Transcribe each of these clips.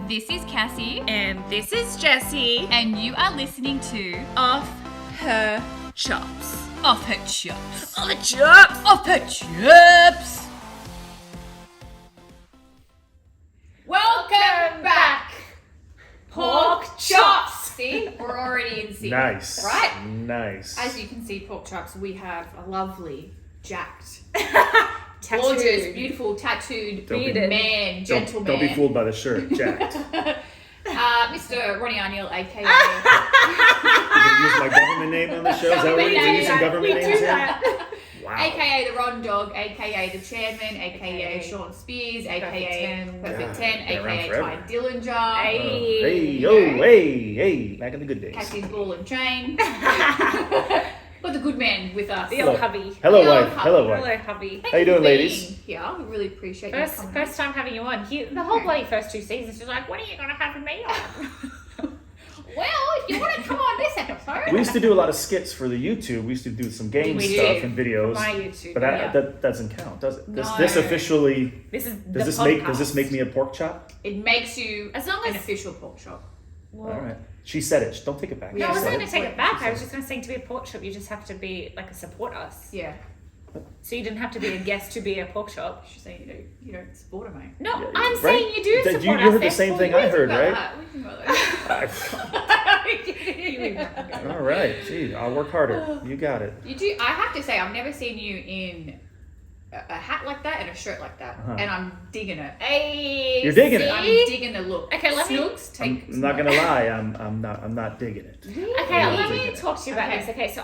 This is Cassie. And this is Jessie. And you are listening to Off Her Chops. Off Her Chops. Off Her Chops. Off Her Chops. Welcome back, Pork Chops. See, we're already in sync. Nice. Right? Nice. As you can see, Pork Chops, we have a lovely, jacked, Tattooed. gorgeous, beautiful, tattooed, Bearded man, gentleman. Don't be fooled by the shirt, jacked. Mr. Ronnie O'Neill, aka You gonna use my government name on the show? Is that what we're using government names here? Wow. AKA the Ron Dog, AKA the Chairman, AKA Shawn Spears, AKA Perfect10n, Been around AKA forever. Ty Dillinger, Hey, back in the good days. Cassie's Ball and Chain. Got the good man with us. The old hubby. Hello, Hello, wife. Hello, wife. Hello, hubby. Thank How you doing, for being ladies? Here. We really appreciate you coming. First time having you on. The whole bloody first 2 seasons, she's like, when are you going to have me on? Well, if you want to come on this episode. We used to do a lot of skits for the YouTube. We used to do some game We stuff do. and videos. My YouTube. But that doesn't count, does it? No. This officially This is does this make me a pork chop? It makes you As long an as- official pork chop. Well, All right. She said it. Don't take it back. No, Yeah, I wasn't She going to said take it. it back. She I was said just going to say to be a pork chop, you just have to be like a support us. Yeah. So you didn't have to be a guest to be a pork chop. She's saying you don't support her, mate. No, Yeah, I'm right? saying you do That support you us. heard the same thing I heard, right? We can go there. All right. Gee, I'll work harder. You got it. You do. I have to say, I've never seen you in a hat like that and a shirt like that, Uh-huh. and I'm digging it. Hey, You're digging it. I'm see? digging the look. Okay, let me- Snooks, take. I'm not gonna lie. I'm not digging it. Okay, I'm let digging me it. talk to you about Okay. this. Okay, so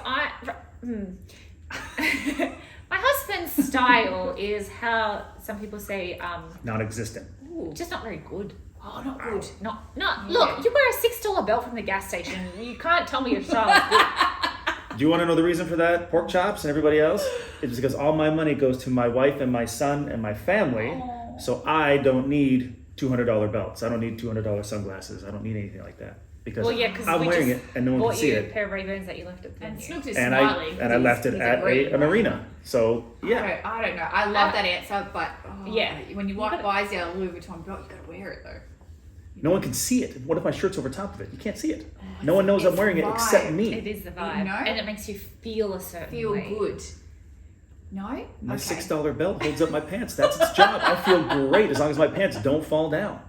my husband's style is how some people say, Non-existent. Ooh. just not very good. Oh, not good. Not. Yeah. Look, you wear a $6 belt from the gas station. You can't tell me your style is good. Do you want to know the reason for that, pork chops and everybody else? It's because all my money goes to my wife and my son and my family, so I don't need $200 belts. I don't need $200 sunglasses. I don't need anything like that because Well, yeah, because I'm we wearing just it and no one bought can see you a it. pair of Ray-Bans that you left at the And venue. Snooks is And smiling. I left it at an arena. So yeah, I don't know. I love that answer, but Yeah. when you buys a Louis Vuitton belt, you gotta wear it though. no one can see it. What if my shirt's over top of it? You can't see it. No one knows I'm wearing it vibe. except me. It is the vibe, know? and it makes you feel a certain Feel way. good. No. My Okay. $6 belt holds up my pants. That's its job. I feel great as long as my pants don't fall down.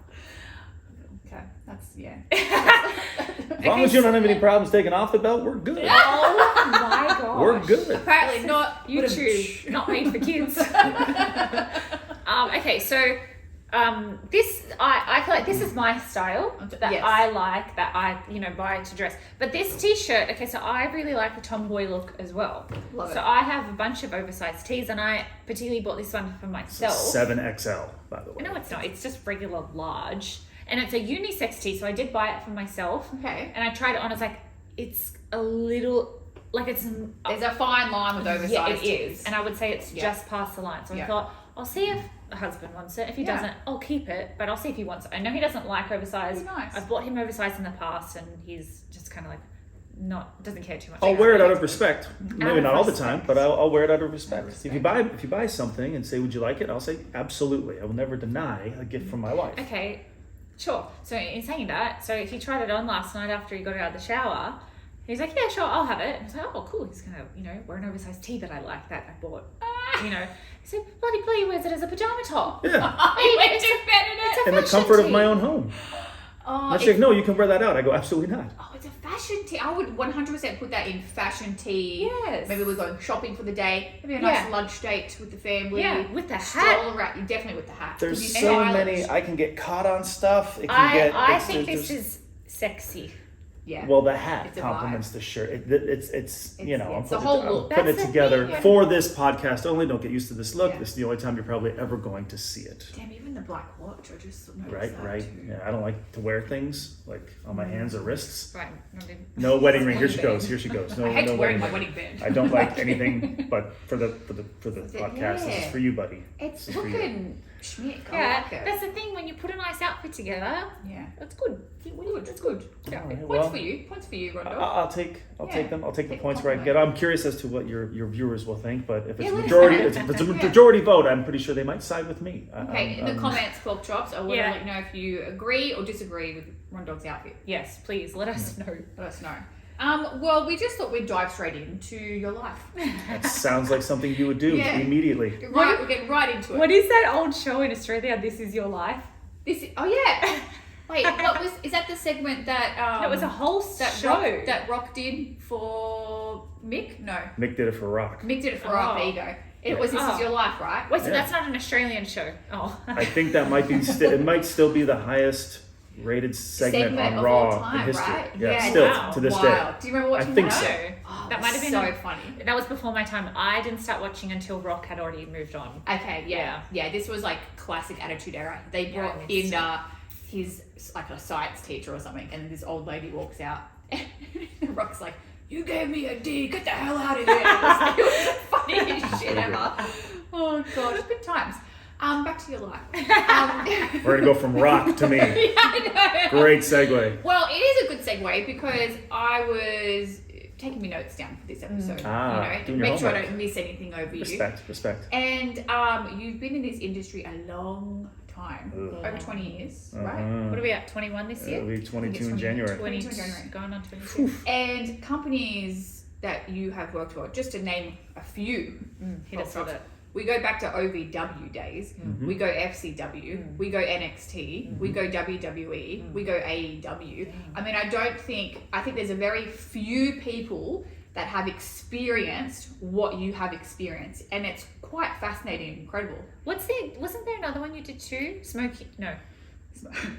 Okay. That's yeah. As long as you don't have any problems taking off the belt, we're good. Oh my gosh. We're good. Apparently not. YouTube, not made for kids. Okay, so this I feel like this is my style that Yes. I like, that I buy to dress. But this t-shirt, okay, so I really like the tomboy look as well. Love So it. I have a bunch of oversized tees, and I particularly bought this one for myself. 7XL, by the way. No, it's not. It's just regular large, and it's a unisex tee. So I did buy it for myself, Okay. and I tried it on. It's like it's a little like it's. There's a fine line with oversized Yeah, it tees. is. And I would say it's Yeah. just past the line. So Yeah. I thought, I'll see if the husband wants it. If he Yeah. doesn't, I'll keep it, but I'll see if he wants it. I know he doesn't like oversized. Oh, nice. I've bought him oversized in the past, and he's just kind of like doesn't care too much. I'll about wear it out of respect. Out Maybe of not all the respect. time, but I'll wear it out of respect. Respect. If you buy something and say, "Would you like it?" I'll say, "Absolutely." I will never deny a gift from my wife. Okay, sure. So in saying that, so he tried it on last night after he got out of the shower. He's like, yeah, sure, I'll have it. And I was like, oh, cool. He's gonna, wear an oversized tee that I like, that I bought. He said, bloody wears it as a pajama top. Yeah, He went to bed in it. It's a in the fashion comfort of tee. my own home. Oh, And she's like, "No, you can wear that out." I go, "Absolutely not." Oh, it's a fashion tee. I would 100% put that in fashion tee. Yes. Maybe we're going shopping for the day. Maybe a nice Yeah. lunch date with the family. Yeah, with the hat. Stroll around. You definitely with the hat. There's 'Cause you so stylish. many. I can get caught on stuff. It can get. I it's- think there's- this is sexy. Yeah. Well, the hat It's a complements the shirt. It's It's I'm the putting, whole I'm look. putting it That's the together thing, yeah. for this podcast only. Don't get used to this look. Yeah. This is the only time you're probably ever going to see it. Damn, even the black watch. I just noticed Right, that right. too. Yeah, I don't like to wear things like on my hands or wrists. Right. No wedding ring. Here she goes. Here she goes. No, I hate no wearing wedding my ring. wedding band. I don't like anything but for the podcast. This is for you, buddy. It's This is for you. looking Schmick. I Yeah, like it. that's the thing. When you put a nice outfit together, Yeah. that's good. That's good. All right, Points for you, Rondo. I'll take them. I'll take the Take points where I can get. I'm curious as to what your viewers will think, but if it's Yeah, let us majority, know. if it's a majority vote, I'm pretty sure they might side with me. Okay, in the comments, Pork Chops, I want to Yeah. let you know if you agree or disagree with Rondog's outfit. Yes, please let us know. Let us know. Well, we just thought we'd dive straight into your life. That sounds like something you would do Yeah. immediately. We'll get right into it. What is that old show in Australia? This Is Your Life. Oh yeah. Wait, is that the segment that It was a whole show. Rock did for Mick? No. Mick did it for Rock. Mick did it for Rock, there you go. It was This Is Your Life, right? Wait, so Yeah. that's not an Australian show. Oh. I think that might be. It might still be the highest rated segment on of Raw all time, in history. right? Yeah, still wow. to this Wow. day. Do you remember watching I think that? so. Oh, That might have been so funny. That was before my time. I didn't start watching until Rock had already moved on. Okay, yeah. This was like classic Attitude Era. They brought in his like a science teacher or something, and this old lady walks out, and Rock's like, "You gave me a D. Get the hell out of here!" It was the funniest shit ever. Oh god, it's good times. Back to your life. We're gonna go from Rock to me. Yeah, I know. Great segue. Well, it is a good segue because I was taking my notes down for this episode. doing your Make sure I homework. don't miss anything over you. Respect. And you've been in this industry a long time, Ugh. over 20 years, right? What are we at? 21 this year? It'll be I think 22 it's in January. 22 in January. Going on 22. And companies that you have worked for, just to name a few, Hit us with it. we go back to OVW days, we go FCW, we go NXT, we go WWE, we go AEW. I mean, I think there's a very few people that have experienced what you have experienced, and it's quite fascinating and incredible. Wasn't there another one you did too? Smoky? No.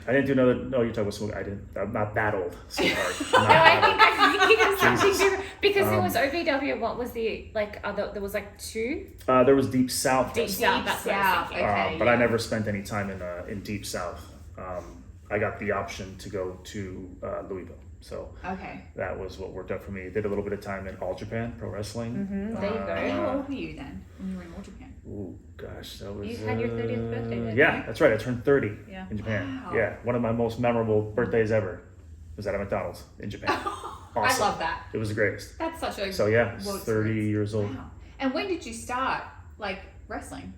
I didn't do another. No, you're talking about smoke. I didn't. I'm not that old, sweetheart. No, I'm thinking of something different. Because there was OVW, what was the, there was like two? There was Deep South. Deep South, that's what I was thinking. okay. But I never spent any time in Deep South. I got the option to go to Louisville, so Okay. that was what worked out for me. Did a little bit of time in All Japan Pro Wrestling. There you go. How old were you then when you were in All Japan? Ooh, gosh, that was. You had your 30th birthday, didn't Yeah, you? that's right. I turned 30 Yeah. in Japan. Wow. Yeah, one of my most memorable birthdays ever was at a McDonald's in Japan. I Awesome. love that. It was the greatest. That's such a So yeah, world 30 experience. years old. Wow. And when did you start wrestling?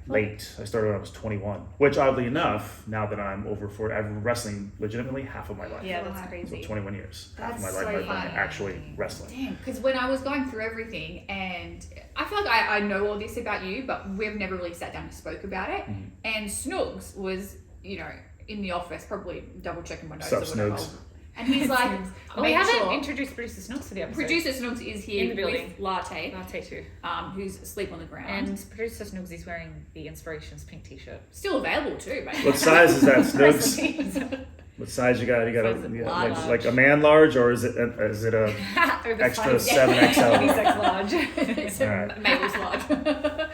Late. I started when I was 21, which oddly enough, now that I'm over 40, I've been wrestling legitimately half of my life. Yeah, that's So crazy. 21 years. Half of my That's life so I've been funny. actually wrestling. Damn, because when I was going through everything, and I feel like I know all this about you, but we've never really sat down and spoke about it. And Snoogs was, in the office, probably double checking my notes Sup, or whatever. Snoogs? And he's like, We make haven't sure. introduced Producer Snooks to the episode. Producer Snoogs is here In the building. with Latte, Latte too. who's asleep on the ground. And Producer Snoogs is wearing the Inspirations pink t-shirt. Still available too, mate. What size is that, Snooks? Recipes. What size you got? You got Size large. like a man large, or is it a extra 7XL? Unisex large. It's a Alright. Mabel's large.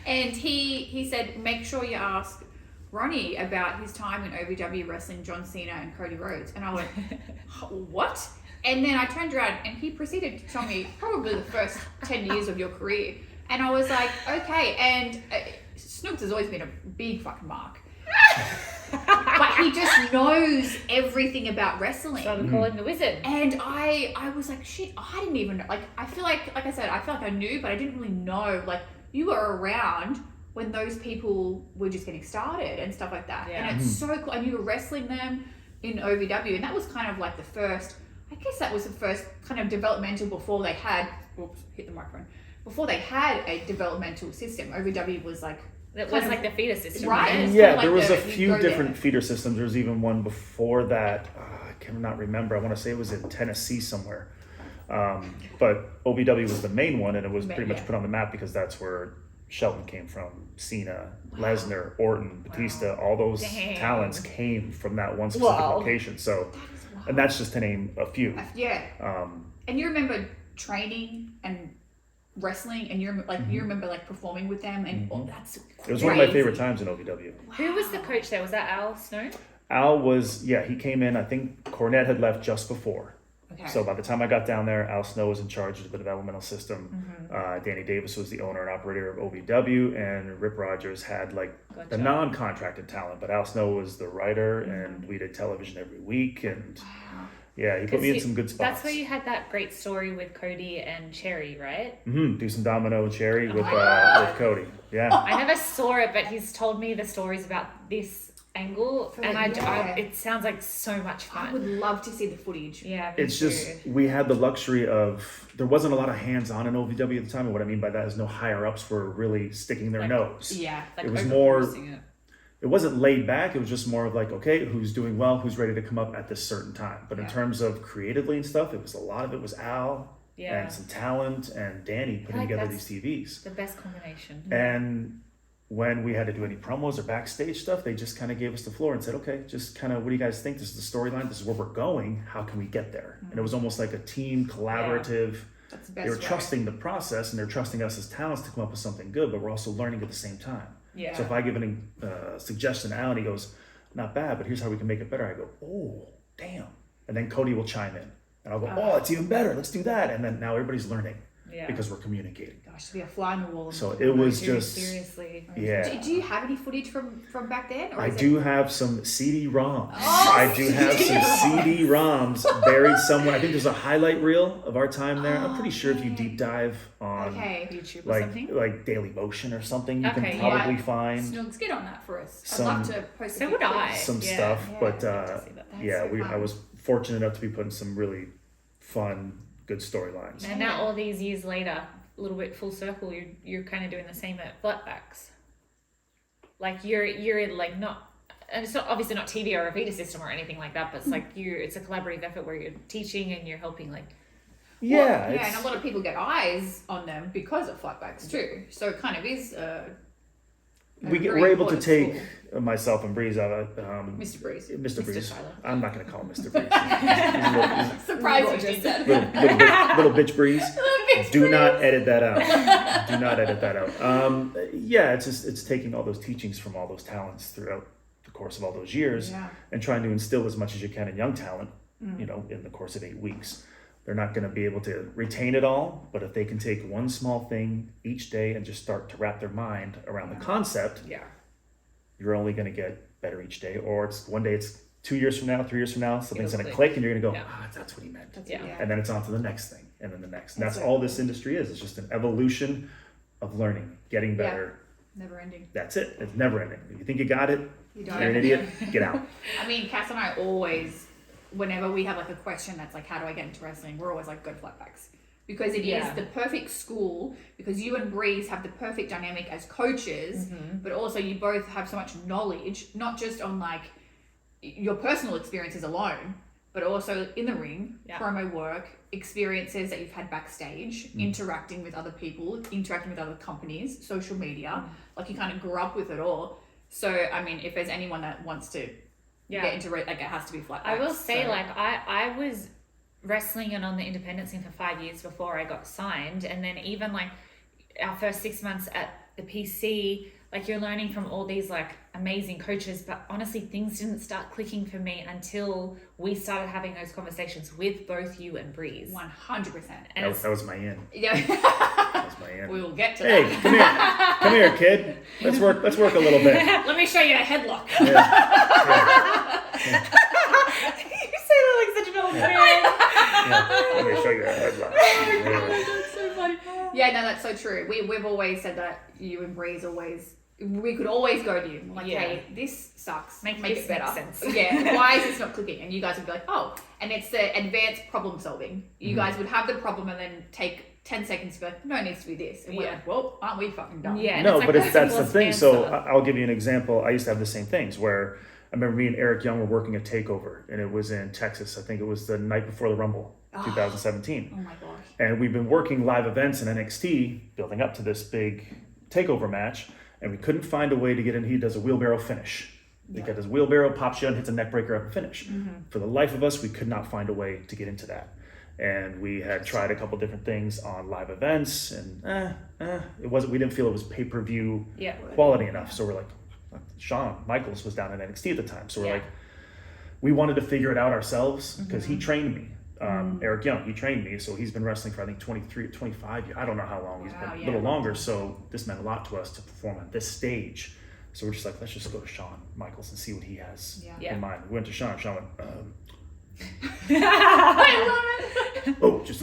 And he said, make sure you ask Ronnie about his time in OVW wrestling John Cena and Cody Rhodes. And I went, what? And then I turned around and he proceeded to tell me probably the first 10 years of your career. And I was like, okay. And Snooks has always been a big fucking mark. But he just knows everything about wrestling. So I'm calling the wizard. And I was like, shit, I didn't even know. I feel like I said, I feel like I knew, but I didn't really know. Like, you were around when those people were just getting started and stuff like that. Yeah. And it's so cool. And you were wrestling them in OVW. And that was kind of like the first, I guess that was the first kind of developmental before they had, whoops, hit the microphone. Before they had a developmental system, OVW was like, It was like the feeder system. Right. Right? It's Yeah, kinda there like was a you few go there. different feeder systems. There was even one before that. I cannot remember. I want to say it was in Tennessee somewhere. But OVW was the main one, and it was pretty much Yeah. put on the map because that's where Shelton came from. Cena, Lesnar, Orton, Batista, all those Dang. talents came from that one specific Wow. location. So, that is wild. and that's just to name a few. Yeah. Um, And you remember training and wrestling, and you remember like performing with them, and that's it was one of my crazy. favorite times in OVW. Who was the coach there? Was that Al Snow? Al was, he came in, I think Cornette had left just before. Okay. So by the time I got down there, Al Snow was in charge of the developmental system. Danny Davis was the owner and operator of OVW, and Rip Rogers had like the non-contracted talent, but Al Snow was the writer, and we did television every week, and yeah, he put me in some good spots. That's where you had that great story with Cody and Cherry, right? Do some Domino and Cherry with Cody. Yeah. I never saw it, but he's told me the stories about this angle, and it sounds like so much fun. I would love to see the footage. Yeah, it's just we had the luxury of there wasn't a lot of hands-on in OVW at the time, and what I mean by that is no higher-ups were really sticking their nose. Yeah, like it was more. It wasn't laid back. It was just more of like, okay, who's doing well, who's ready to come up at this certain time. But in terms of creatively and stuff, it was a lot of it was Al and some talent and Danny putting together these TVs. The best combination. And when we had to do any promos or backstage stuff, they just kind of gave us the floor and said, okay, just kind of, what do you guys think? This is the storyline. This is where we're going. How can we get there? And it was almost like a team collaborative. That's the best they were way. trusting the process, and they're trusting us as talents to come up with something good, but we're also learning at the same time. Yeah. So if I give a suggestion to Al and he goes, not bad, but here's how we can make it better. I go, oh, damn. And then Cody will chime in. And I'll go, oh, it's even better. Let's do that. And then now everybody's learning because we're communicating. Gosh, to be a fly on the wall. So it was just... Seriously. Yeah. Do you have any footage from back then? Or I do have some CD-ROMs. I do have some CD-ROMs buried somewhere. I think there's a highlight reel of our time there. I'm pretty sure if you deep dive on YouTube or something? like Daily Motion or something, you can probably find Snooks, get on that for us. Some- I'd love to post So would I. some Yeah. stuff. Yeah, But I'd love to see that. That's so I was fortunate enough to be put in some really fun, good storylines. And now all these years later, a little bit full circle, you're kind of doing the same at Flatbacks. Like you're like not, and it's not obviously not TV or a Vita system or anything like that, but it's like it's a collaborative effort where you're teaching and you're helping like. And a lot of people get eyes on them because of Flatbacks too. So it kind of is. We're able to take myself and Breeze out of Mr. Breeze. Mr. Breeze. Tyler. I'm not going to call him Mr. Breeze. He's Surprised you said little bitch Breeze. Do not edit that out. Do not edit that out. It's taking all those teachings from all those talents throughout the course of all those years and trying to instill as much as you can in young talent, in the course of 8 weeks. They're not going to be able to retain it all, but if they can take one small thing each day and just start to wrap their mind around the concept, you're only going to get better each day. Or it's one day, it's 2 years from now, 3 years from now, something's going to click and you're going to go, that's what he meant. And then it's on to the next thing and then the next. And that's all this industry is. It's just an evolution of learning, getting better. Never ending. That's it. It's never ending. If you think you got it, you're an idiot, get out. I mean, Cass and I always, whenever we have like a question that's like, how do I get into wrestling? We're always like, go to Flatbacks. Because it is the perfect school, because you and Breeze have the perfect dynamic as coaches, but also you both have so much knowledge, not just on like your personal experiences alone, but also in the ring, promo work, experiences that you've had backstage, interacting with other people, interacting with other companies, social media, like you kind of grew up with it all. So, I mean, if there's anyone that wants to get into it, like it has to be Flatbacks. I will say, I was wrestling and on the independent scene for 5 years before I got signed, and then even like our first 6 months at the PC, like you're learning from all these like amazing coaches, but honestly things didn't start clicking for me until we started having those conversations with both you and Breeze. 100%. And that was my in. Yeah. That was my in. We will get to Hey, that. come here, kid. Let's work a little bit. Let me show you a headlock. You say that like such an old man. Let me show you a headlock. That's so funny. Yeah, no, that's so true. We've always said that you and Breeze we could always go to you. Like, hey, this sucks. Make this it better. make sense. Yeah, why is this not clicking? And you guys would be like, oh. And it's the advanced problem solving. You guys would have the problem and then take 10 seconds to be like, no, it needs to be this. And we're like, well, aren't we fucking done? Yeah. No, it's but like that's the thing. answer. So I'll give you an example. I used to have the same things where I remember me and Eric Young were working a takeover, and it was in Texas. I think it was the night before the Rumble, 2017. Oh my gosh. And we've been working live events in NXT, building up to this big takeover match, and we couldn't find a way to get in. He does a wheelbarrow finish. He got his wheelbarrow, pops you and hits a neck breaker up and finish. For the life of us, we could not find a way to get into that. And we had tried a couple different things on live events, and we didn't feel it was pay-per-view quality enough. So we're like, Shawn Michaels was down in NXT at the time. So we're like, we wanted to figure it out ourselves because he trained me. Eric Young, he trained me, so he's been wrestling for I think 23, 25 years. I don't know how long. He's been a little longer, so this meant a lot to us to perform at this stage. So we're just like, let's just go to Shawn Michaels and see what he has in mind. We went to Shawn. Shawn went, I love it. oh, just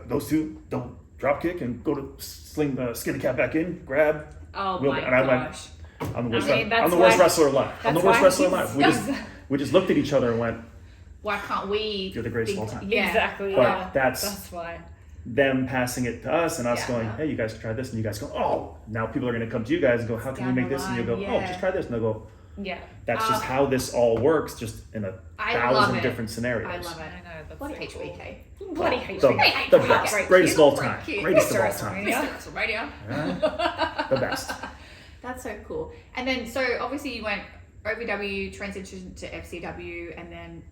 those two don't drop kick and go to sling the skinny cat back in, grab. Oh my gosh. And I went, I'm the worst, I'm the why- worst wrestler alive. I'm the that's worst why wrestler he's- alive. We just looked at each other and went, Why can't we? you're the greatest of all time. Yeah. Exactly. But Yeah. that's why. them passing it to us and us Yeah. going, hey, you guys can try this. And you guys go, oh, now people are going to come to you guys and go, how can we Down make the this? And you line, go, oh, yeah. just try this. And they'll go, Yeah. that's just how this all works, just in a I love thousand it. different scenarios. I love I it. know. That's Bloody so cool. HBK. Bloody The, HBK. the best, Great greatest of cute. all Great time. cute. Greatest of all Mr. time. Mr. WrestleMania. Right? The best. That's so cool. And then, so obviously you went OVW, transitioned to FCW, and then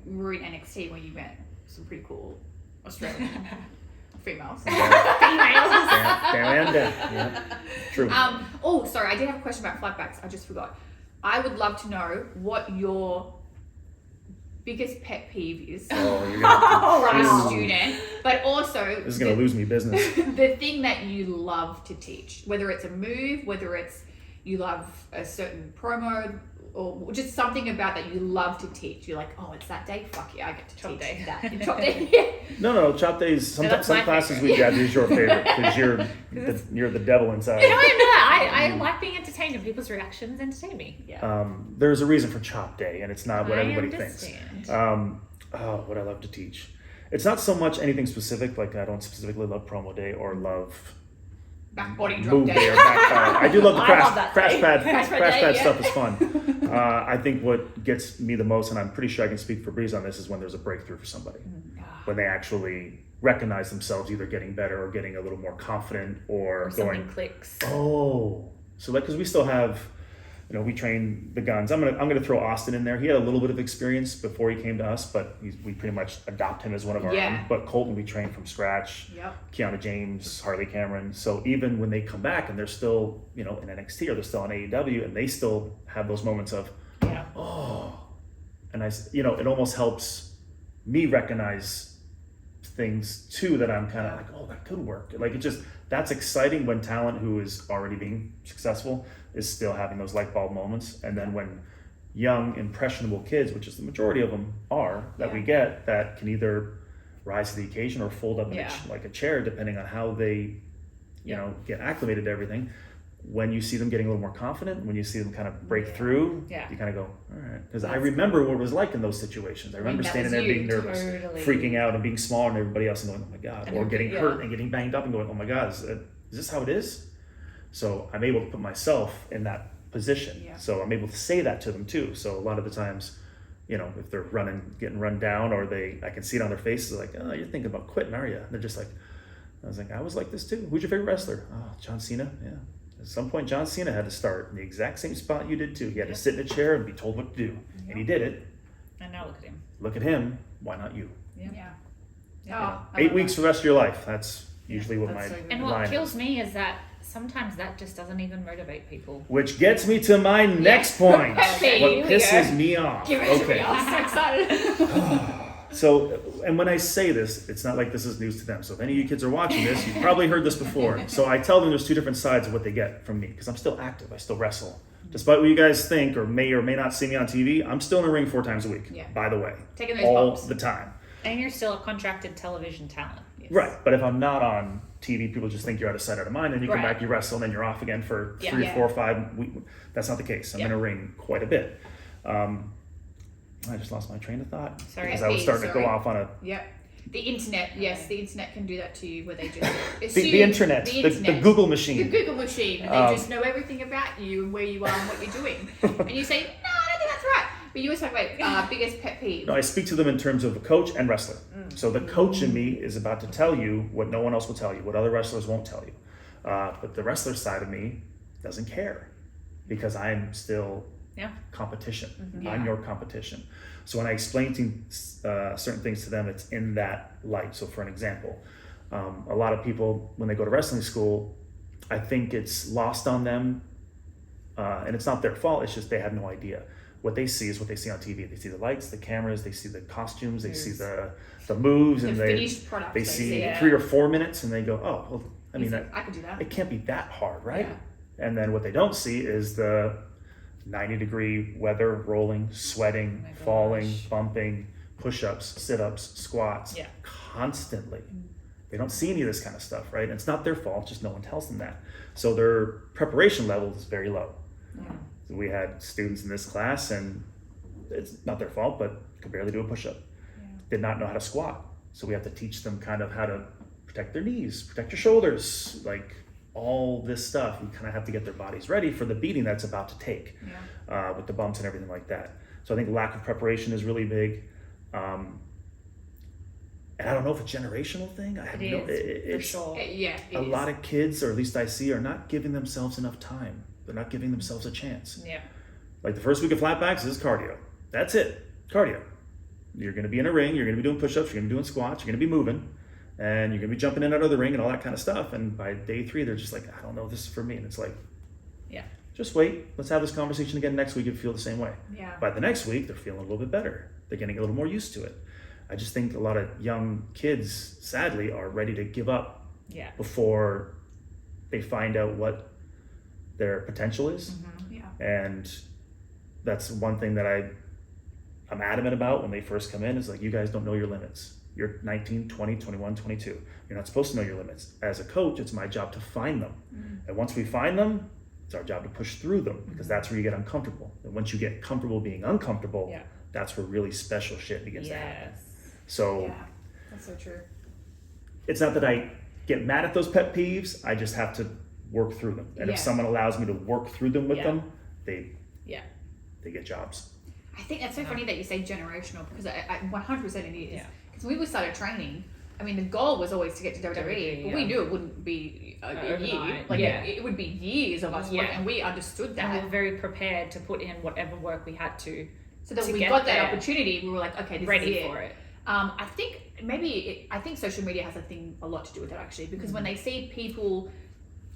you were in NXT where you met some pretty cool Australian females. Damn. Yeah. True. Oh, sorry, I did have a question about flatbacks. I just forgot. I would love to know what your biggest pet peeve is Oh, you're gonna from a Ooh. student, but also This is going to lose me business. the thing that you love to teach, whether it's a move, whether it's you love a certain promo, or just something about that you love to teach. You're like, oh, it's that day. Fuck yeah, I get to Chop teach day. that. Chop day. Yeah. No, chop days. Some that's my classes favorite. we got is your favorite because you're the devil inside. No, I'm not. I like being entertained and people's reactions entertain me. Yeah. There's a reason for chop day, and it's not what I everybody understand. thinks. What I love to teach. It's not so much anything specific. Like I don't specifically love promo day or love Back body drop move day. day or back pad. I do love the I crash love that day. pad. Crash pad Crash day, pad yeah. stuff is fun. I think what gets me the most, and I'm pretty sure I can speak for Breeze on this, is when there's a breakthrough for somebody. When they actually recognize themselves either getting better or getting a little more confident or Something going, clicks. oh, so like, because we still have, we train the guns. I'm gonna throw Austin in there. He had a little bit of experience before he came to us, but we pretty much adopt him as one of our Yeah. own. But Colton, we trained from scratch. Yep. Kiana James, Harley Cameron. So even when they come back and they're still, in NXT or they're still on AEW, and they still have those moments of, Yeah. oh, and it almost helps me recognize things too that I'm kind of like, oh, that could work. Like that's exciting when talent who is already being successful is still having those light bulb moments. And then when young, impressionable kids, which is the majority of them are, that we get, that can either rise to the occasion or fold up in like a chair, depending on how they, get acclimated to everything. When you see them getting a little more confident, when you see them kind of break through, you kind of go, all right. Because I remember what it was like in those situations. I remember that standing was there you, being nervous, totally. freaking out and being smaller than everybody else and going, oh my God. And Or getting yeah. hurt and getting banged up and going, oh my God, is this how it is? So I'm able to put myself in that position. Yeah. So I'm able to say that to them too. So a lot of the times, if they're getting run down, or I can see it on their faces, like, oh, you're thinking about quitting, are you? And they're just like, I was like, I was like this too. Who's your favorite wrestler? Oh, John Cena. Yeah. At some point, John Cena had to start in the exact same spot you did too. He had to sit in a chair and be told what to do. And he did it. And now look at him. Look at him. Why not you? Yeah. Yeah. Oh, I 8 love weeks that. for the rest of your life. That's usually what That's my so good. And line what is. kills me is that sometimes that just doesn't even motivate people. Which gets me to my next point. Okay, What here we pisses go. me off. Give it to me. I'm so excited. So, and when I say this, it's not like this is news to them. So if any of you kids are watching this, you've probably heard this before. So I tell them there's two different sides of what they get from me, because I'm still active. I still wrestle. Despite what you guys think or may not see me on TV, I'm still in the ring 4 times a week, by the way. Taking those all bumps. the time. And you're still a contracted television talent. Yes. Right. But if I'm not on TV, people just think you're out of sight, out of mind. And you come Right. back, you wrestle, and then you're off again for Yeah. 3, Yeah. 4, 5 weeks. That's not the case. I'm in a ring quite a bit. I just lost my train of thought. Sorry. Because I was starting to go off on a... Yep. The internet, yes, the internet can do that to you, where they just The assume internet, the the Google the machine. Google machine, and they just know everything about you and where you are and what you're doing, and you say, no, I don't think that's right. But you always talk about biggest pet peeve. No, I speak to them in terms of a coach and wrestler. So the coach in me is about to tell you what no one else will tell you, what other wrestlers won't tell you. But the wrestler side of me doesn't care, because I'm still competition. I'm your competition. So when I explain certain things to them, it's in that light. So for an example, a lot of people, when they go to wrestling school, I think it's lost on them, and it's not their fault, it's just they had no idea. what they see is what they see on TV. They see the lights, the cameras, they see the costumes, they see the moves, and finished product they see yeah. 3 or 4 minutes, and they go, oh, well, I mean, I could do that. It can't be that hard, right? Yeah. And then what they don't see is the 90-degree weather, rolling, sweating, falling, bumping, push-ups, sit-ups, squats, constantly. They don't see any of this kind of stuff, right? And it's not their fault, just no one tells them that. So their preparation level is very low. Yeah. So we had students in this class, and it's not their fault, but could barely do a push-up. Yeah. Did not know how to squat. So we have to teach them kind of how to protect their knees, protect your shoulders, like all this stuff. We kind of have to get their bodies ready for the beating that's about to take with the bumps and everything like that. So I think lack of preparation is really big. And I don't know if it's a generational thing. I have for sure. It a lot of kids, or at least I see, are not giving themselves enough time. They're not giving themselves a chance. Yeah. Like the first week of Flatbacks is cardio. That's it. Cardio. You're going to be in a ring. You're going to be doing push-ups. You're going to be doing squats. You're going to be moving. And you're going to be jumping in and out of the ring and all that kind of stuff. And by day 3, they're just like, I don't know, this is for me. And it's like, just wait. Let's have this conversation again next week if you feel the same way. Yeah. By the next week, they're feeling a little bit better. They're getting a little more used to it. I just think a lot of young kids, sadly, are ready to give up before they find out what their potential is. Mm-hmm. Yeah. And that's one thing that I'm adamant about when they first come in is like, you guys don't know your limits. You're 19, 20, 21, 22. You're not supposed to know your limits. As a coach, it's my job to find them. Mm-hmm. And once we find them, it's our job to push through them, because that's where you get uncomfortable. And once you get comfortable being uncomfortable, that's where really special shit begins to happen. So that's so true. It's not that I get mad at those pet peeves. I just have to work through them. And if someone allows me to work through them with them, they get jobs. I think that's so funny that you say generational, because I 100% it is. Yeah. Because when we started training, I mean, the goal was always to get to WWE, but we knew it wouldn't be a year. Like it would be years of us working, and we understood that. And we were very prepared to put in whatever work we had to. So that when we got that opportunity, we were like, okay, this ready is it. for it. I think social media has a lot to do with it, actually, because when they see people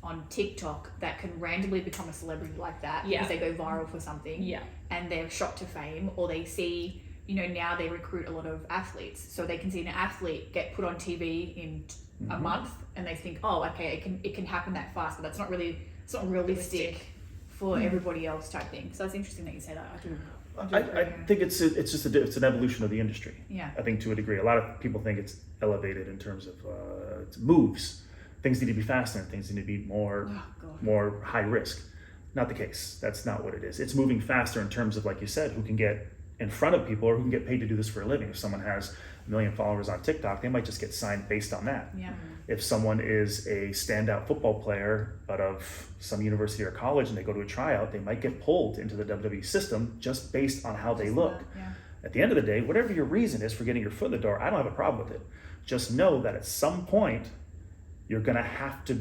on TikTok that can randomly become a celebrity like that because they go viral for something and they're shot to fame, or they see, now they recruit a lot of athletes, so they can see an athlete get put on TV in a month and they think, oh, okay, it can happen that fast, but that's not realistic for everybody else type thing. So it's interesting that you say that. I think it's an evolution of the industry. Yeah. I think to a degree, a lot of people think it's elevated in terms of it's moves. Things need to be faster and things need to be more high risk. Not the case. That's not what it is. It's moving faster in terms of, like you said, who can get in front of people or who can get paid to do this for a living. If someone has 1 million followers on TikTok, they might just get signed based on that. Yeah. If someone is a standout football player out of some university or college and they go to a tryout, they might get pulled into the WWE system just based on how they look. At the end of the day, whatever your reason is for getting your foot in the door, I don't have a problem with it. Just know that at some point, you're gonna have to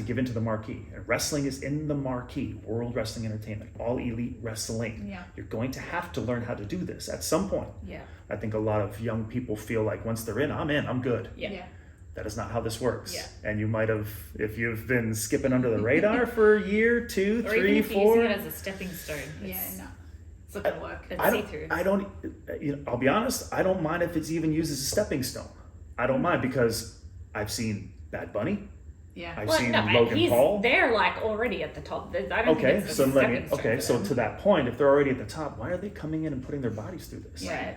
give into the marquee. And wrestling is in the marquee. World Wrestling Entertainment, All Elite Wrestling. Yeah. You're going to have to learn how to do this at some point. Yeah. I think a lot of young people feel like once they're in, I'm good. Yeah. That is not how this works. Yeah. And you might have, if you've been skipping under the radar for a year, 2, 3, 4. Or even if you're using it as a stepping stone. It's not gonna work. I'll be honest, I don't mind if it's even used as a stepping stone. I don't mind, because I've seen Bad Bunny. Yeah. I've seen Logan Paul. They're like already at the top. I don't think it's a stepping stone. So to that point, if they're already at the top, why are they coming in and putting their bodies through this? Right.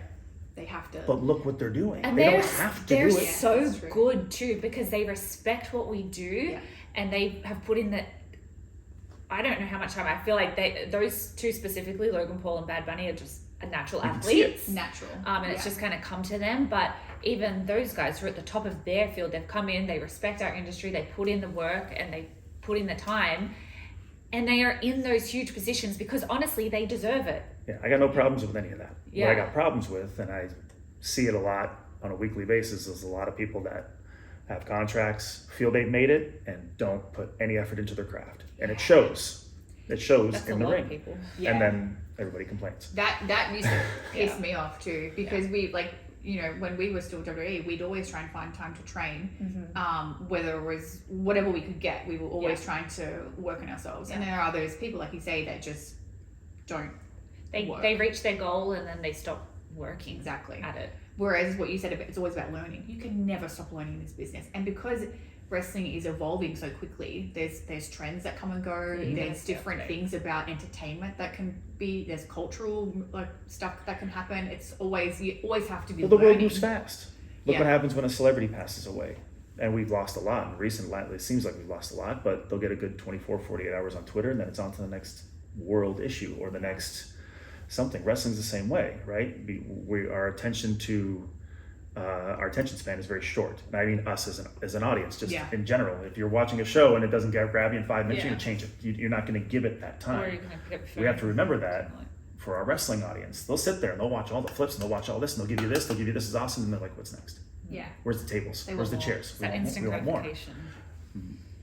They have to. But look what they're doing. And they don't have to do it. They're so good too, because they respect what we do, and they have put in the. I don't know how much time. I feel like those two specifically, Logan Paul and Bad Bunny, are just a natural athletes. Natural. And it's just kind of come to them. But even those guys who are at the top of their field, they've come in, they respect our industry, they put in the work and they put in the time, and they are in those huge positions because honestly, they deserve it. Yeah, I got no problems with any of that. Yeah. What I got problems with, and I see it a lot on a weekly basis, is a lot of people that have contracts, feel they've made it, and don't put any effort into their craft. And it shows. It shows That's in a the lot ring. of people. And then everybody complains. That used to piss me off too, because we when we were still WWE, we'd always try and find time to train. Mm-hmm. Whether it was whatever we could get, we were always trying to work on ourselves. And there are those people, like you say, that just don't work. They reach their goal and then they stop working at it. Whereas what you said, it's always about learning. You can never stop learning in this business. And because wrestling is evolving so quickly, there's trends that come and go. There's different things about entertainment that can be, there's cultural stuff that can happen. You always have to be the learning. world moves fast. Look what happens when a celebrity passes away. And we've lost a lot in recent, it seems like we've lost a lot, but they'll get a good 24, 48 hours on Twitter and then it's on to the next world issue or the next something. Wrestling's the same way, right? Our attention span is very short. And I mean us as an audience, just in general. If you're watching a show and it doesn't grab you in 5 minutes, you're going to change it. You're not going to give it that time. Or you're gonna pick up your We have to phone. remember that for our wrestling audience. They'll sit there and they'll watch all the flips and they'll watch all this and they'll give you this is awesome, and they're like, what's next? Yeah. Where's the tables? Where's the chairs? It's that instant gratification.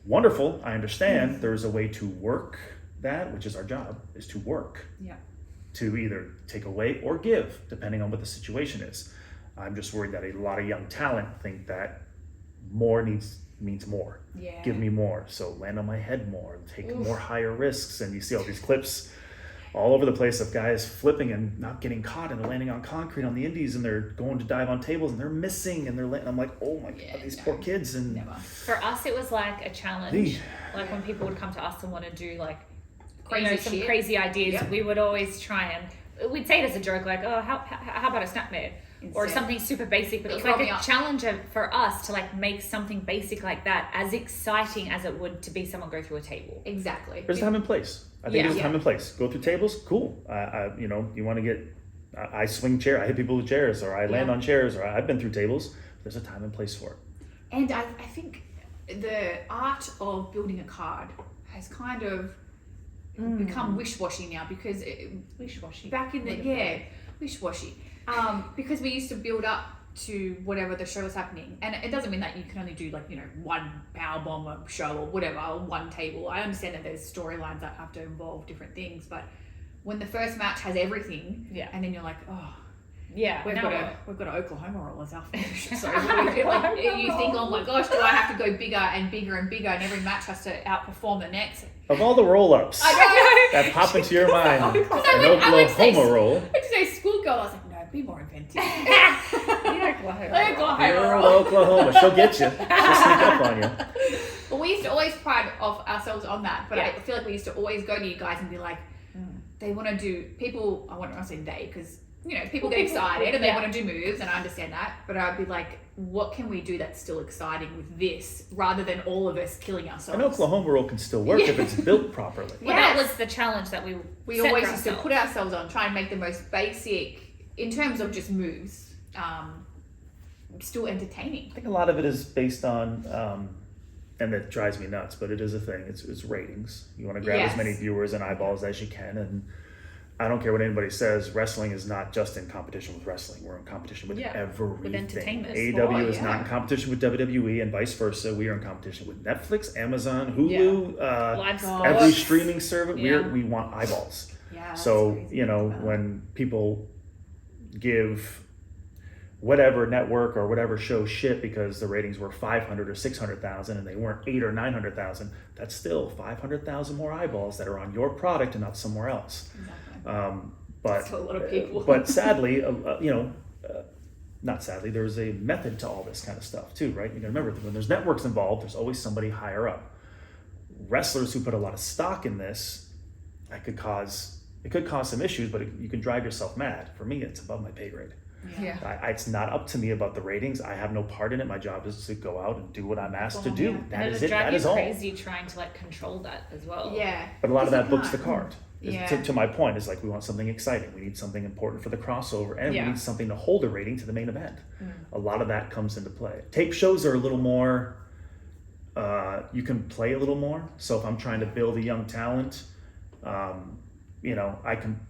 Wonderful, I understand. There's a way to work that, which is our job, is to work. Yeah. To either take away or give, depending on what the situation is. I'm just worried that a lot of young talent think that more means more. Yeah. Give me more. So land on my head more, take more higher risks. And you see all these clips all over the place of guys flipping and not getting caught, and they're landing on concrete on the indies, and they're going to dive on tables and they're missing, and I'm like, oh my God, these poor kids. And Never. For us, it was like a challenge. Like when people would come to us and want to do like some crazy ideas, we would always try and we'd say it as a joke, like, oh, how about a snapmare? Or something super basic, but it was like a challenge for us to like make something basic like that as exciting as it would to be someone go through a table. Exactly. There's time and place. I think there's time and place. Go through tables, cool. You want to get, I swing chair, I hit people with chairs, or I land on chairs, or I've been through tables. There's a time and place for it. And I think the art of building a card has kind of become wish-washy now, because back in the wish-washy. Because we used to build up to whatever the show was happening, and it doesn't mean that you can only do one power bomb or show or whatever, or one table. I understand that there's storylines that have to involve different things, but when the first match has everything, and then you're like, oh, we've got an Oklahoma roll as our finish. So you think, oh my gosh, do I have to go bigger and bigger and bigger, and every match has to outperform the next? Of all the roll-ups that pop into your mind, an Oklahoma roll. I would say schoolgirl. I was like, no, be more inventive. Oklahoma. She'll get you. She'll sneak up on you. But we used to always pride of ourselves on that. But I feel like we used to always go to you guys and be like, they want to do, people, I want to say they, because people get excited and they want to do moves, and I understand that. But I'd be like, what can we do that's still exciting with this, rather than all of us killing ourselves? An Oklahoma roll can still work if it's built properly. Well, that was the challenge that we always used to put ourselves on, try and make the most basic, in terms of just moves, still entertaining. I think a lot of it is based on, and it drives me nuts, but it is a thing. It's ratings. You want to grab as many viewers and eyeballs as you can, and I don't care what anybody says, wrestling is not just in competition with wrestling. We're in competition with everything. With entertainment. AEW is not in competition with WWE, and vice versa. We are in competition with Netflix, Amazon, Hulu, every streaming service. We want eyeballs. Yeah, so, when people give whatever network or whatever show shit because the ratings were 500 or 600,000 and they weren't 8 or 900,000, that's still 500,000 more eyeballs that are on your product and not somewhere else. Exactly. But so a lot of people. But sadly, not sadly, there's a method to all this kind of stuff too, right? You gotta remember that when there's networks involved, there's always somebody higher up. Wrestlers who put a lot of stock in this, it could cause some issues, but you can drive yourself mad. For me, it's above my pay grade. It's not up to me about the ratings. I have no part in it. My job is to go out and do what I'm asked to do. That is it. That is all. Crazy trying to control that as well. Yeah. But a lot of that books the card. To my point, is we want something exciting. We need something important for the crossover, and we need something to hold a rating to the main event. A lot of that comes into play. Tape shows are a little more. You can play a little more. So if I'm trying to build a young talent, I can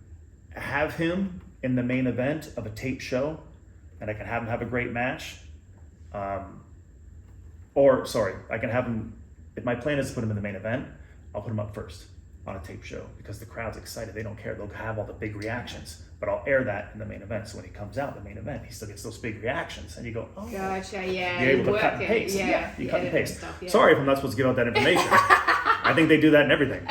have him in the main event of a tape show, and I can have him have a great match. I can have him, if my plan is to put him in the main event, I'll put him up first. on a tape show because the crowd's excited. They don't care. They'll have all the big reactions, but I'll air that in the main event. So when he comes out in the main event, he still gets those big reactions, and you go, oh, gotcha, yeah. you're able to cut and paste. You cut and paste. Sorry if I'm not supposed to give out that information. I think they do that in everything.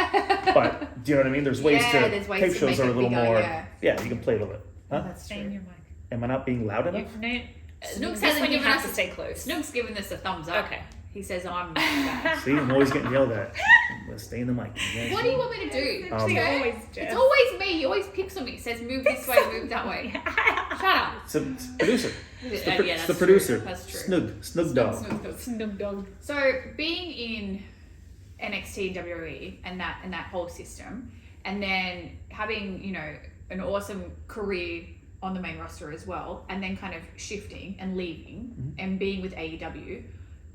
But do you know what I mean? There's ways to tape shows are a little more. Yeah, you can play with it. Huh? That's Stay in true. your mic. Am I not being loud enough? Snook's This hasn't one you given have us to stay close. Snook's giving us a thumbs up. Okay. He says I'm bad. See, I'm always getting yelled at. Let's stay in the mic. What do you want me to do? Always It's always me. He always picks on me. He says move this way, move that way. Shut up. It's the producer. It's the, Yeah, it's that's the producer. true. That's true. Snug dog. Snoop Dogg. So being in NXT WWE and that whole system, and then having, you know, an awesome career on the main roster as well, and then kind of shifting and leaving and being with AEW,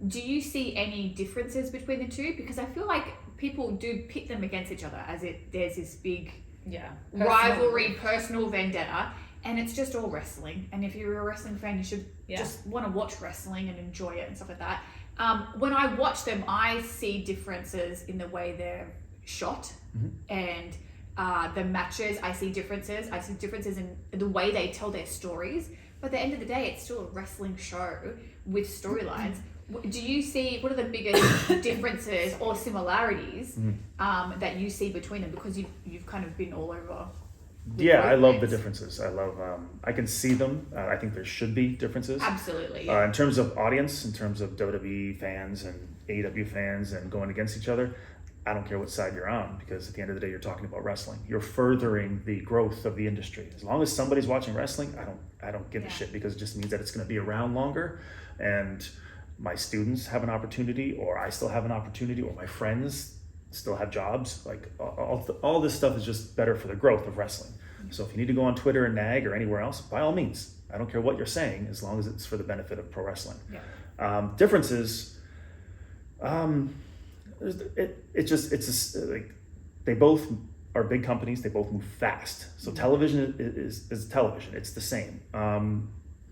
do you see any differences between the two? Because I feel like people do pit them against each other as there's this big rivalry, personal vendetta, and it's just all wrestling. And if you're a wrestling fan, you should just want to watch wrestling and enjoy it and stuff like that. When I watch them, I see differences in the way they're shot and the matches. I see differences. I see differences in the way they tell their stories. But at the end of the day, it's still a wrestling show with storylines. Do you see, what are the biggest differences or similarities that you see between them? Because you've kind of been all over. Yeah, I love the differences. I love, I can see them. I think there should be differences. Absolutely. In terms of audience, in terms of WWE fans and AEW fans and going against each other, I don't care what side you're on, because at the end of the day, you're talking about wrestling. You're furthering the growth of the industry. As long as somebody's watching wrestling, I don't give a shit, because it just means that it's going to be around longer, and my students have an opportunity, or I still have an opportunity, or my friends still have jobs. Like all this stuff is just better for the growth of wrestling. So if you need to go on Twitter and nag or anywhere else, by all means. I don't care what you're saying, as long as it's for the benefit of pro wrestling. Differences. Like they both are big companies. They both move fast. So television is television. It's the same.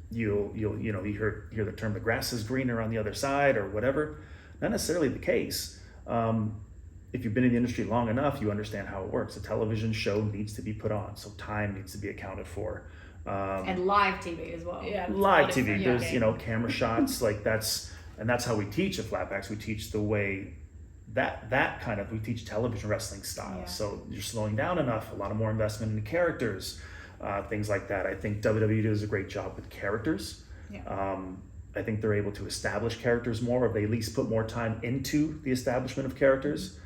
You hear the term "the grass is greener on the other side" or whatever. Not necessarily the case. If you've been in the industry long enough, you understand how it works. A television show needs to be put on, so time needs to be accounted for. And live TV as well. Yeah, live TV. There's camera shots like that's how we teach at Flatbacks. We teach the way we teach television wrestling style. Yeah. So you're slowing down enough, a lot of more investment in characters, things like that. I think WWE does a great job with characters. I think they're able to establish characters more, or they at least put more time into the establishment of characters.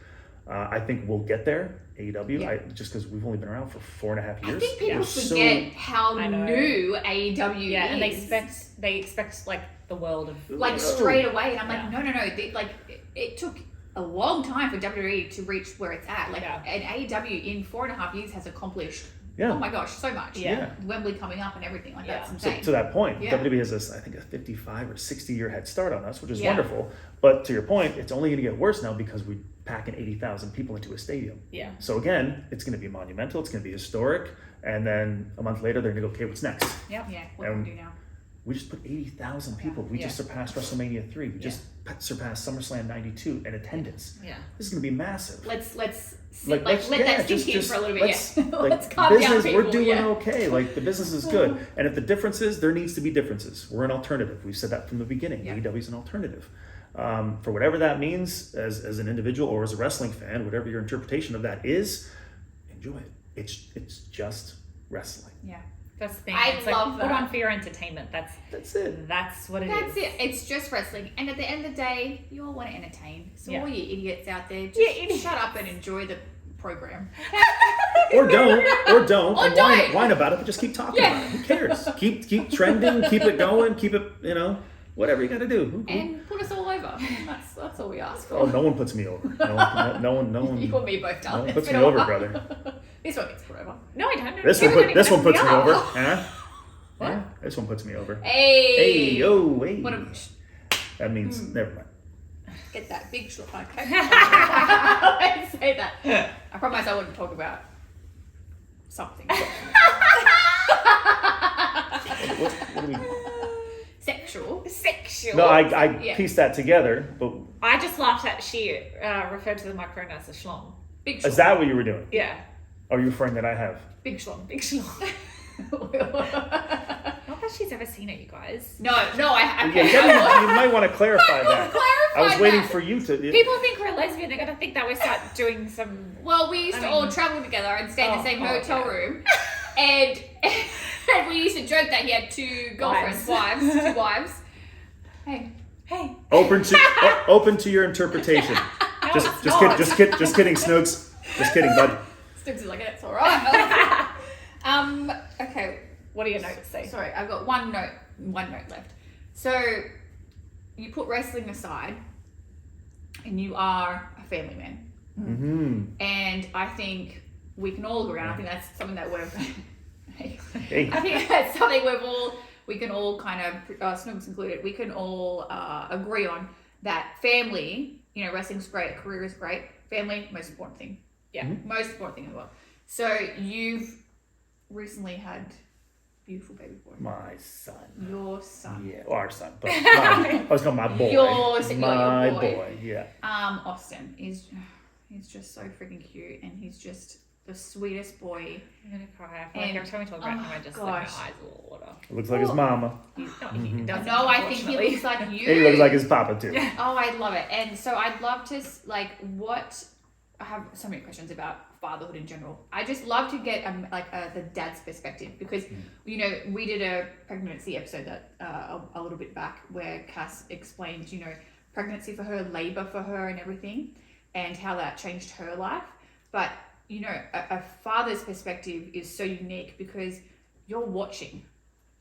I think we'll get there, AEW, just because we've only been around for 4.5 years. I think people forget how new AEW is. And they expect like the world of straight away. And I'm like, no. It took a long time for WWE to reach where it's at. And AEW in 4.5 years has accomplished. Yeah. Oh my gosh, so much. Yeah. Wembley coming up and everything that's insane. To that point, WWE has I think a 55 or 60 year head start on us, which is wonderful. But to your point, it's only going to get worse now because we're packing 80,000 people into a stadium. Yeah. So again, it's going to be monumental. It's going to be historic. And then a month later, they're going to go, okay, what's next? What do we do now? We just put 80,000 people. We just surpassed WrestleMania 3. We just surpassed SummerSlam 92 in attendance. Yeah. This is going to be massive. Let's let that just sink in for a little bit. Let's calm down, people. We're doing okay. Like the business is good. And if the difference is, there needs to be differences. We're an alternative. We've said that from the beginning. AEW is an alternative. For whatever that means as an individual or as a wrestling fan, whatever your interpretation of that is, enjoy it. It's just wrestling. Yeah. That's the thing. I it's love put that. on for your entertainment. That's it. That's what it is. That's it. It's just wrestling. And at the end of the day, you all want to entertain. So all you idiots out there, just shut up and enjoy the program. Or don't. Or don't. Whine about it, but just keep talking about it. Who cares? Keep trending, keep it going, keep it, whatever you got to do. And put us all over. That's all we ask for. Oh, no one puts me over. No one. You and me both, darling. No one puts me over, brother. This one gets put over. No, I don't. This one puts me over. Huh? What? Yeah, this one puts me over. Hey. Hey. What That means never mind. Get that big shot. Okay. I didn't say that. I promise I wouldn't talk about something. What do we? Sexual. No, I pieced that together, but I just laughed at she referred to the microphone as a schlong. Big Is schlong. that what you were doing? Yeah. Are you referring that I have? Big schlong. Big schlong. Not that she's ever seen it, you guys. No, I Yeah, you might want to clarify that. I was waiting that. for you to. People think we're lesbian. They're gonna think that we start doing some. Well, we used to all travel together and stay in the same hotel okay. room, and we used to joke that he had two girlfriends, two wives. Hey. Open to your interpretation. Just kidding, Snooks. Just kidding, bud. Snooks is like, it's all right. Okay. What do your notes say? Sorry, I've got one note left. So, you put wrestling aside, and you are a family man. Mm-hmm. And I think we can all agree on. I think that's something that we've. Hey. I think that's something we can all kind of, Snooks included, we can all agree on that family. You know, wrestling's great, career is great. Family, most important thing. Yeah, most important thing in the world. So you've recently had beautiful baby boy. My son. Your son. Yeah, our son. But I was calling my boy. Your my boy. boy. Yeah. Austin he's just so freaking cute, and he's just the sweetest boy. I'm gonna cry. I feel like every time we talk about him, I just like my eyes a little water. Looks like his mama. He doesn't. No, I think he looks like you. He looks like his papa too. Oh, I love it. And so I'd love to I have so many questions about fatherhood in general. I just love to get the dad's perspective, because you know, we did a pregnancy episode that a little bit back where Cass explained, you know, pregnancy for her, labor for her, and everything, and how that changed her life. But you know, a father's perspective is so unique because you're watching,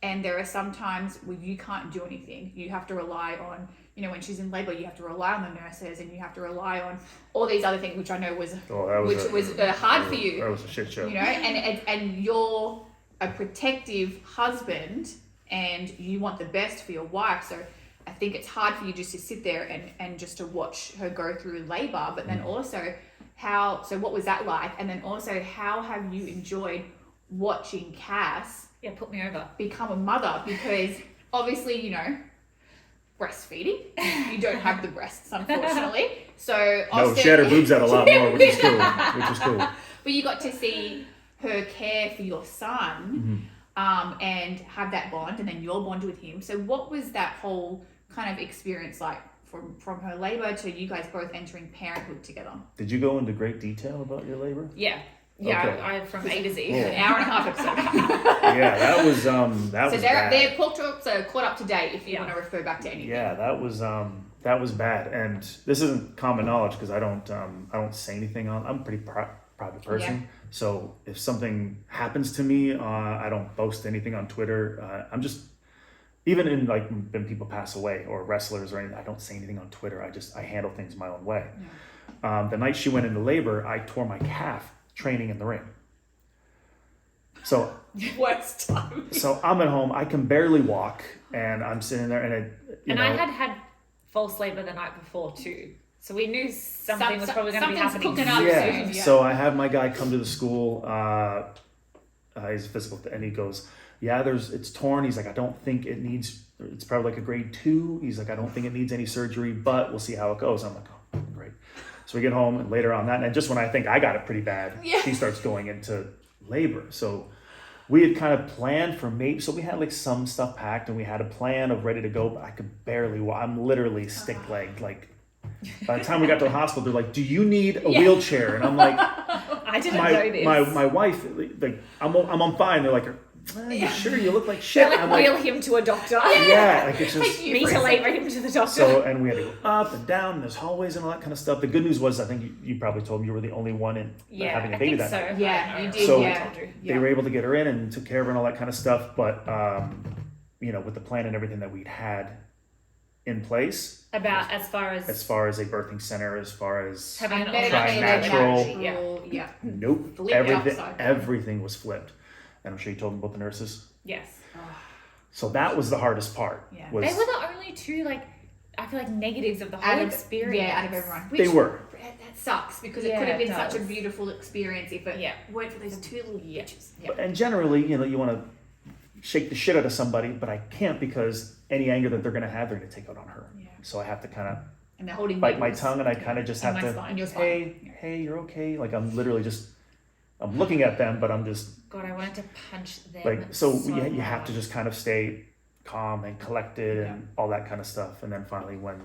and there are some times where you can't do anything. You have to rely on, you know, when she's in labor, you have to rely on the nurses, and you have to rely on all these other things, which I know was hard for you. That was a shit show. You know, and you're a protective husband, and you want the best for your wife. So I think it's hard for you just to sit there and just to watch her go through labor, but then also what was that like? And then also, how have you enjoyed watching Cass put me over, become a mother? Because obviously, you know, breastfeeding, you don't have the breasts, unfortunately. So no, she had her boobs out a lot more, which is cool. But you got to see her care for your son, and have that bond, and then your bond with him. So what was that whole kind of experience like from her labor to you guys both entering parenthood together? Did you go into great detail about your labor? Yeah, okay. I from A to Z. Cool. An hour and a half episode. Yeah, that was bad. They're caught up to date if you want to refer back to anything. Yeah, that was bad, and this isn't common knowledge because I don't say anything on. I'm a pretty private person, so if something happens to me, I don't post anything on Twitter. I'm just, even in like when people pass away or wrestlers or anything, I don't say anything on Twitter. I handle things my own way. Yeah. The night she went into labor, I tore my calf training in the ring. So worst time. So I'm at home. I can barely walk, and I'm sitting there, and I had false labor the night before too. So we knew something was probably going to be happening. Yeah. So I have my guy come to the school. He's a physical, and he goes, "Yeah, it's torn." He's like, "I don't think it needs. It's probably like a grade 2." He's like, "I don't think it needs any surgery, but we'll see how it goes." I'm like, "Oh, great." So we get home, and later on that night, just when I think I got it pretty bad, she starts going into labor. So we had kind of planned for maybe, so we had like some stuff packed, and we had a plan of ready to go, but I could barely walk. I'm literally stick-legged. Like, by the time we got to the hospital, they're like, "Do you need a wheelchair?" And I'm like, I didn't know this. My wife, like, I'm fine. They're like, "You sure? You look like shit." They're like, wheel him to a doctor. Yeah, like it's just me to labor him to the doctor. So, and we had to go up and down, and there's hallways and all that kind of stuff. The good news was, I think you probably told me you were the only one in having a baby that night. Yeah, you did. So they were able to get her in and took care of her and all that kind of stuff. But you know, with the plan and everything that we'd had in place, about as far as a birthing center, as far as having an trying natural, nope, Flipped everything was flipped. And I'm sure you told them about the nurses. Yes. So that was the hardest part. Yeah. They were the only two, like, I feel like, negatives of the whole experience. Yeah, out of everyone. They were. That sucks, because it could have been such a beautiful experience if it weren't for those two little bitches. Yeah. And generally, you know, you want to shake the shit out of somebody, but I can't, because any anger that they're going to have, they're going to take out on her. Yeah. So I have to kind of And they're holding bite my needles. tongue, and I kind of just have my to, spine. In your spine. hey, you're okay. Like I'm literally just, I'm looking at them, but I'm just God, I wanted to punch them. like, so you have hard. to just kind of stay calm and collected and all that kind of stuff. And then finally when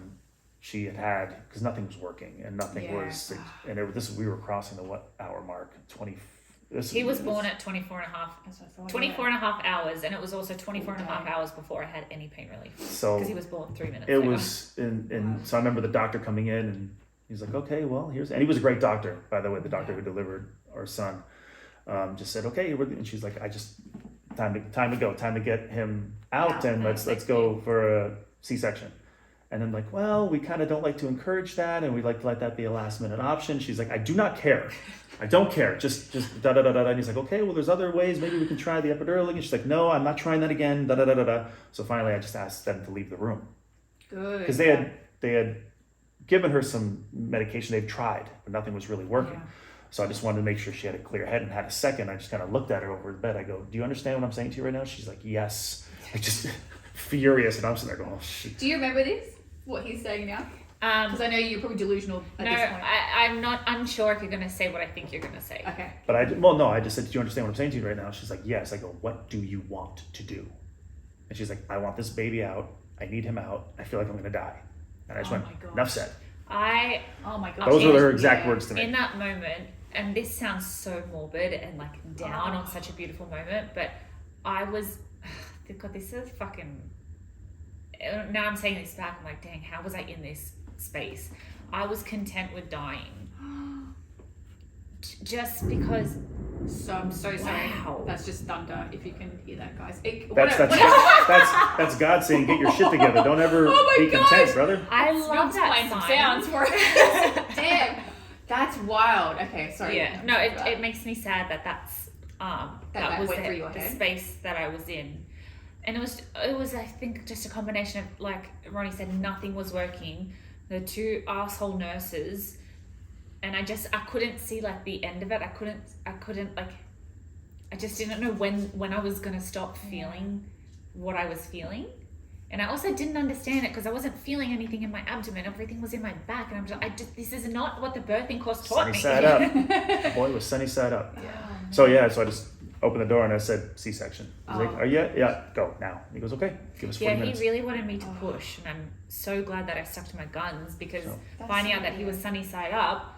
she had, because nothing was working and nothing was, and we were crossing the what hour mark, 20. He was born at 24 and a half. That's what I thought. 24 and a half hours, and it was also 24 and a half hours before I had any pain relief. So because he was born 3 minutes it later. was, so I remember the doctor coming in and he's like, okay, well, and he was a great doctor, by the way, the doctor who delivered our son, just said, okay, and she's like, time to go, time to get him out, and let's go for a C-section. And then like, well, we kind of don't like to encourage that, and we'd like to let that be a last minute option. She's like, I do not care. I don't care. Just da da da da. And he's like, okay, well, there's other ways. Maybe we can try the epidural. And she's like, no, I'm not trying that again. Da da da da da. So finally, I just asked them to leave the room. Good. Because they had given her some medication. They've tried, but nothing was really working. Yeah. So I just wanted to make sure she had a clear head and had a second. I just kind of looked at her over the bed. I go, do you understand what I'm saying to you right now? She's like, yes. Like just furious. And I'm sitting there going, oh, shit. Do you remember this? What he's saying now? Because I know you're probably delusional at No, this point. I'm not unsure if you're going to say what I think you're going to say. Okay. But I just said, do you understand what I'm saying to you right now? She's like, yes. I go, what do you want to do? And she's like, I want this baby out. I need him out. I feel like I'm going to die. And I just went, my gosh. enough said. Oh my gosh. Those were her exact words to me. In that moment, and this sounds so morbid and like down on such a beautiful moment, but I was, God, this is fucking, now I'm saying this back, I'm like, dang, how was I in this space? I was content with dying. Just because. So I'm so sorry. Wow. That's just thunder. If you can hear that, guys. That's God saying, get your shit together. Don't ever be content, brother. I love that playing some sign. sounds for it. Damn. That's wild. Okay, sorry. Yeah, no, it makes me sad that's that was went through your the head. space that I was in. And it was I think just a combination of, like Ronnie said, nothing was working. The two asshole nurses, and I couldn't see like the end of it. I couldn't like, I just didn't know when I was gonna stop feeling what I was feeling. And I also didn't understand it because I wasn't feeling anything in my abdomen. Everything was in my back, and this is not what the birthing course taught Sunny me. side up. Boy, was sunny side up. So I just opened the door and I said, C-section. He's like, are you? Yeah, go now. He goes, okay, give us 40 minutes. He really wanted me to push, and I'm so glad that I stuck to my guns because finding out that he was sunny side up.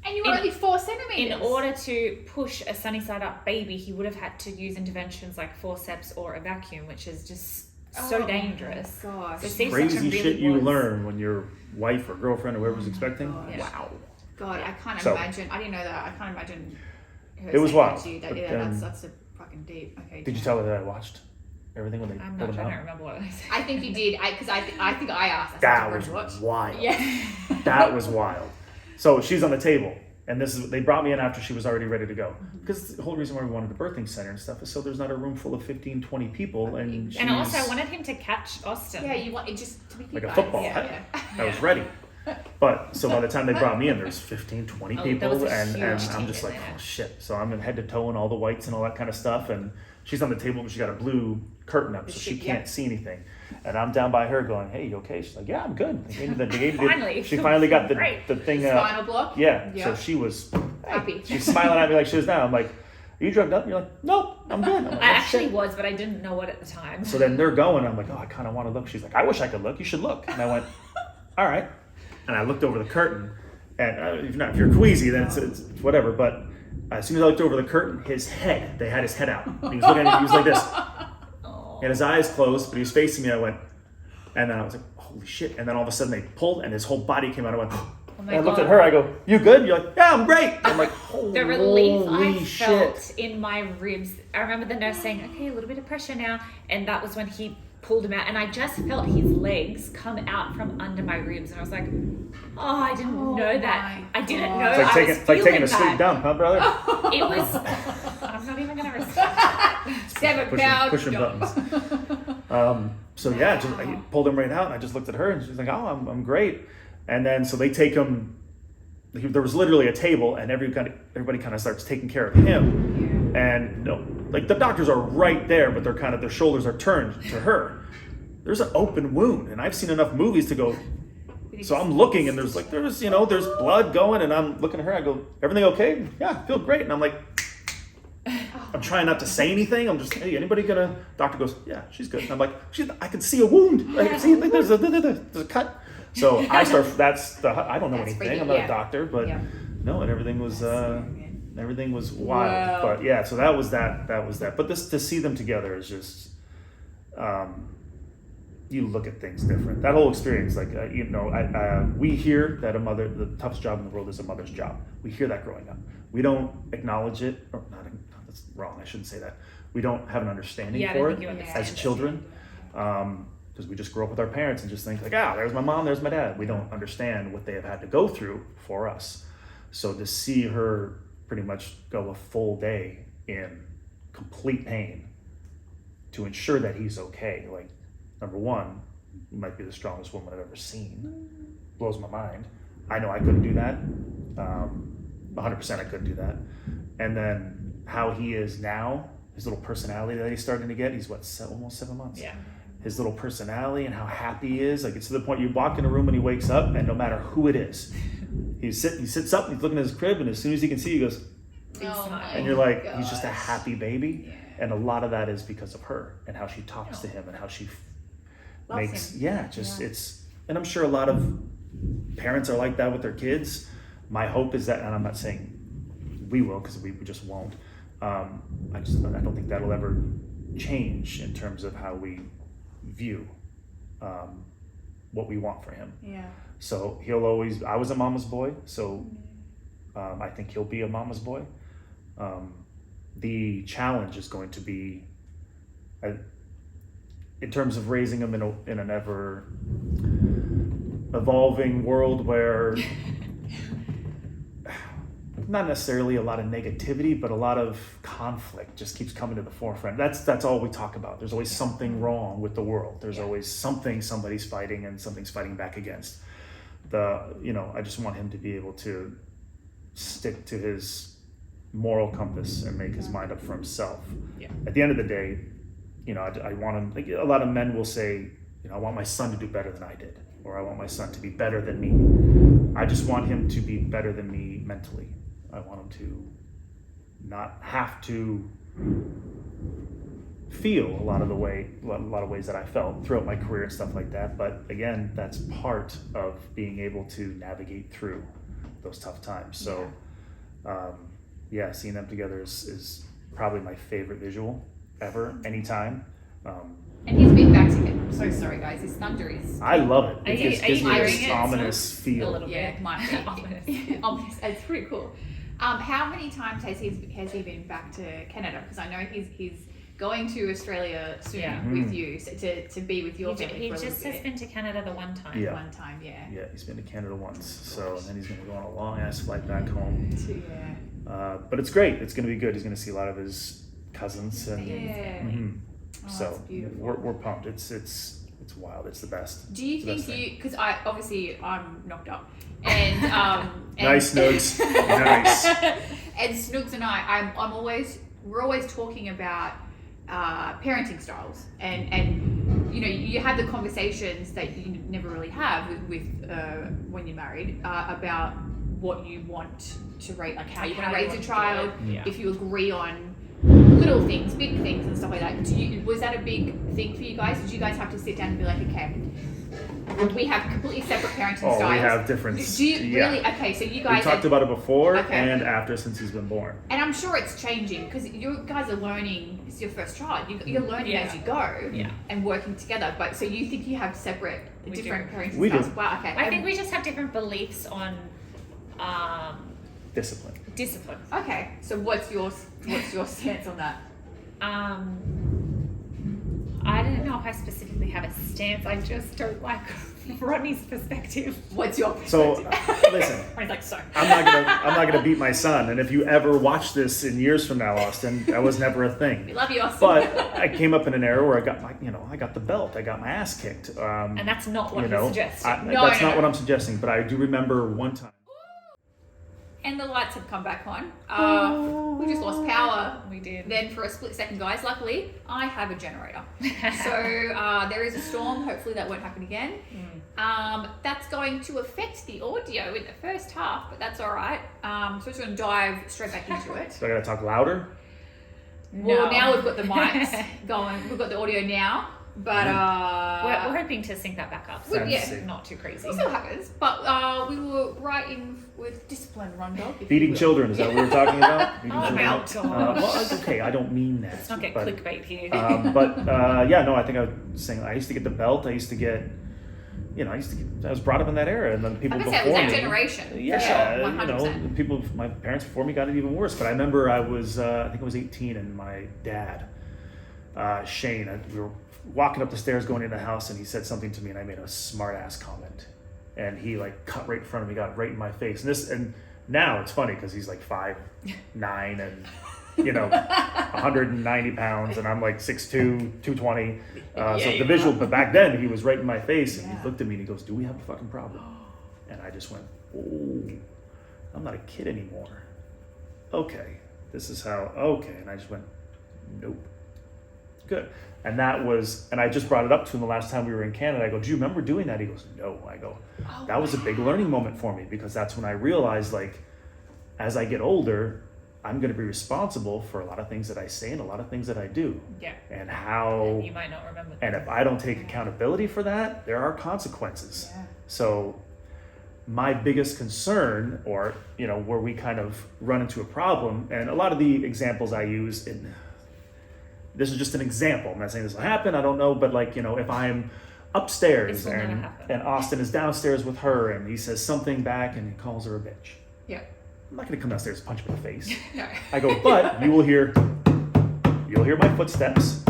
And you were only 4 centimeters. In order to push a sunny side up baby, he would have had to use interventions like forceps or a vacuum, which is just so dangerous. Gosh. So C-section Crazy shit really you was- learn when your wife or girlfriend or whoever's expecting. gosh. Wow. God, I can't So- imagine. I didn't know that. I can't imagine. Her It was saying wild, that to you. but That's a fucking deep. Okay. Did you tell her that I watched everything when they I'm pulled not him trying to out? remember what I said. I think you did. Because I think I asked. I said, That "Did was you watch?" wild. Yeah. That was wild. So she's on the table, and they brought me in after she was already ready to go. Because the whole reason why we wanted the birthing center and stuff is so there's not a room full of 15, 20 people, and And also, I she's wanted him to catch Austin. Yeah, you want it just to make you like a guys. football. Yeah. I was ready. But so by the time they brought me in, there's 15, 20 Oh, people, that was a and huge I'm team just in like, there. oh shit. So I'm in head to toe in all the whites and all that kind of stuff, and she's on the table, but she got a blue curtain up, so she can't see anything. And I'm down by her going, hey, you okay? She's like, yeah, I'm good. Finally. She finally got Great. the thing. Spinal block. Yeah. Yeah. So she was Happy. She's smiling at me like she was now. I'm like, are you drugged up? And you're like, nope, I'm good. I'm like, I "Oh, actually shit." was, but I didn't know it at the time. So then they're going. I'm like, oh, I kind of want to look. She's like, I wish I could look. You should look. And I went, all right. And I looked over the curtain. And if you're queasy, then it's whatever. But as soon as I looked over the curtain, they had his head out. He was looking at me, he was like this. He had his eyes closed, but he was facing me. I went, and then I was like, holy shit. And then all of a sudden they pulled and his whole body came out. I went, Oh my and I looked God. at her. I go, you good? You're like, yeah, I'm great. I'm like, holy The relief I shit. felt in my ribs. I remember the nurse saying, okay, a little bit of pressure now. And that was when he pulled him out. And I just felt his legs come out from under my ribs. And I was like, oh, I didn't know that. my I didn't God. know. It's like taking a sweet sweet dump, huh, brother? It was, I'm not even going to respond. 7 pounds. Pushing buttons. So yeah, I pulled him right out, and I just looked at her, and she's like, "Oh, I'm great." And then so they take him. There was literally a table, and everybody kind of starts taking care of him. And like the doctors are right there, but their shoulders are turned to her. There's an open wound, and I've seen enough movies to go, So I'm looking, and there's blood going, and I'm looking at her. I go, everything okay? Yeah, I feel great. And I'm like, I'm trying not to say anything. I'm just, hey, anybody gonna? Doctor goes, yeah, she's good. And I'm like, I can see a wound. I can see like there's a cut. So I start. I don't know anything. I'm not a doctor, but no, and everything was wild. Wow. But yeah, so that was that. But to see them together is just, you look at things different. That whole experience, like we hear that the toughest job in the world is a mother's job. We hear that growing up. We don't acknowledge it, or not. That's wrong. I shouldn't say that. We don't have an understanding for it as children. Because we just grow up with our parents and just think like, there's my mom, there's my dad. We don't understand what they have had to go through for us. So to see her pretty much go a full day in complete pain to ensure that he's okay, like, number one, might be the strongest woman I've ever seen. Blows my mind. I know I couldn't do that. 100% I couldn't do that. And then how he is now, his little personality that he's starting to get, he's almost 7 months. Yeah. His little personality and how happy he is, like it's to the point you walk in a room and he wakes up, and no matter who it is, he sits up and he's looking at his crib, and as soon as he can see, he goes, and you're like, he's just a happy baby. Yeah. And a lot of that is because of her and how she talks to him and how she makes him. It's, and I'm sure a lot of parents are like that with their kids. My hope is that, and I'm not saying we will, because we just won't. I don't think that'll ever change in terms of how we view what we want for him. Yeah. So I was a mama's boy, so I think he'll be a mama's boy. The challenge is going to be, in terms of raising him in an ever evolving world where not necessarily a lot of negativity, but a lot of conflict just keeps coming to the forefront. That's all we talk about. There's always something wrong with the world. There's always something somebody's fighting and something's fighting back against. I just want him to be able to stick to his moral compass and make his mind up for himself. Yeah. At the end of the day, I want him, like a lot of men will say, I want my son to do better than I did, or I want my son to be better than me. I just want him to be better than me mentally. I want him to not have to feel a lot of ways that I felt throughout my career and stuff like that. But again, that's part of being able to navigate through those tough times. So, seeing them together is probably my favorite visual ever, anytime. And he's been back together. I'm so sorry, guys. His thunder is. I love it. It gives me this ominous feel. A little bit. Might be ominous. It's pretty cool. How many times has he been back to Canada? Because I know he's going to Australia soon with you to be with your family. He just has been to Canada the one time. Yeah. One time, yeah. Yeah, he's been to Canada once. So and then he's going to go on a long ass flight back home. But it's great. It's going to be good. He's going to see a lot of his cousins and. Yeah. Mm-hmm. So we're pumped. It's wild. It's the best. Do you think because I'm knocked up and nice Snooks. Nice. And Snooks and we're always talking about parenting styles and you have the conversations that you never really have with when you're married about what you want to raise, like how you want to raise a child. If you agree on little things, big things and stuff like that. Was that a big thing for you guys? Did you guys have to sit down and be like, okay, we have completely separate parenting styles? We have different. Do you really? Okay, so you guys. We talked about it before and after since he's been born. And I'm sure it's changing because you guys are learning. It's your first child. You're learning as you go and working together. But so you think you have different parenting styles? Do. Wow. Okay. I think we just have different beliefs on discipline. Okay. So what's your stance on that? I don't know if I specifically have a stance. I just don't like Ronnie's perspective. What's your perspective? So listen, I'm not gonna beat my son. And if you ever watch this in years from now, Austin, that was never a thing. We love you, Austin. But I came up in an era where I got I got the belt, I got my ass kicked. And that's not what you're suggesting. That's not what I'm suggesting. But I do remember one time. And the lights have come back on. We just lost power. We did. Then for a split second, guys, luckily, I have a generator. So there is a storm. Hopefully that won't happen again. That's going to affect the audio in the first half, but that's all right. So we're just going to dive straight back into it. So I gotta talk louder? Well, now we've got the mics going. We've got the audio now, but we're hoping to sync that back up. So yeah. Not too crazy. We'll see what happens. But we were right in with discipline, Rondo. Feeding children, is that what we were talking about? Feeding Oh, children? well, Well, it's okay, I don't mean that. let's not get but, clickbait here. yeah, no, I think I was saying, I used to get the belt, I used to get, I was brought up in that era, and then people I before guess it was that me. generation. Yeah, 100%. people, my parents before me got it even worse. But I remember I think I was 18, and my dad, Shane, we were walking up the stairs going into the house, and he said something to me, and I made a smart ass comment, and he like cut right in front of me, got right in my face. And now it's funny because he's like 5'9" and 190 pounds, and I'm like 6'2", 220. So the visual, but back then he was right in my face, and he looked at me and he goes, "Do we have a fucking problem?" And I just went, "Oh, I'm not a kid anymore. Okay, this is how. Okay," and I just went, "Nope." Good. And I just brought it up to him the last time we were in Canada. I go, "Do you remember doing that?" He goes, "No." I go, "That was a big learning moment for me, because that's when I realized, like, as I get older, I'm going to be responsible for a lot of things that I say and a lot of things that I do." Yeah. And how. You might not remember. And if I don't take accountability for that, there are consequences. Yeah. So my biggest concern, or, where we kind of run into a problem, and a lot of the examples I use this is just an example. I'm not saying this will happen, I don't know, but like, if I'm upstairs and Austin is downstairs with her and he says something back and he calls her a bitch. Yeah. I'm not going to come downstairs and punch him in the face. No. I go, but you'll hear my footsteps,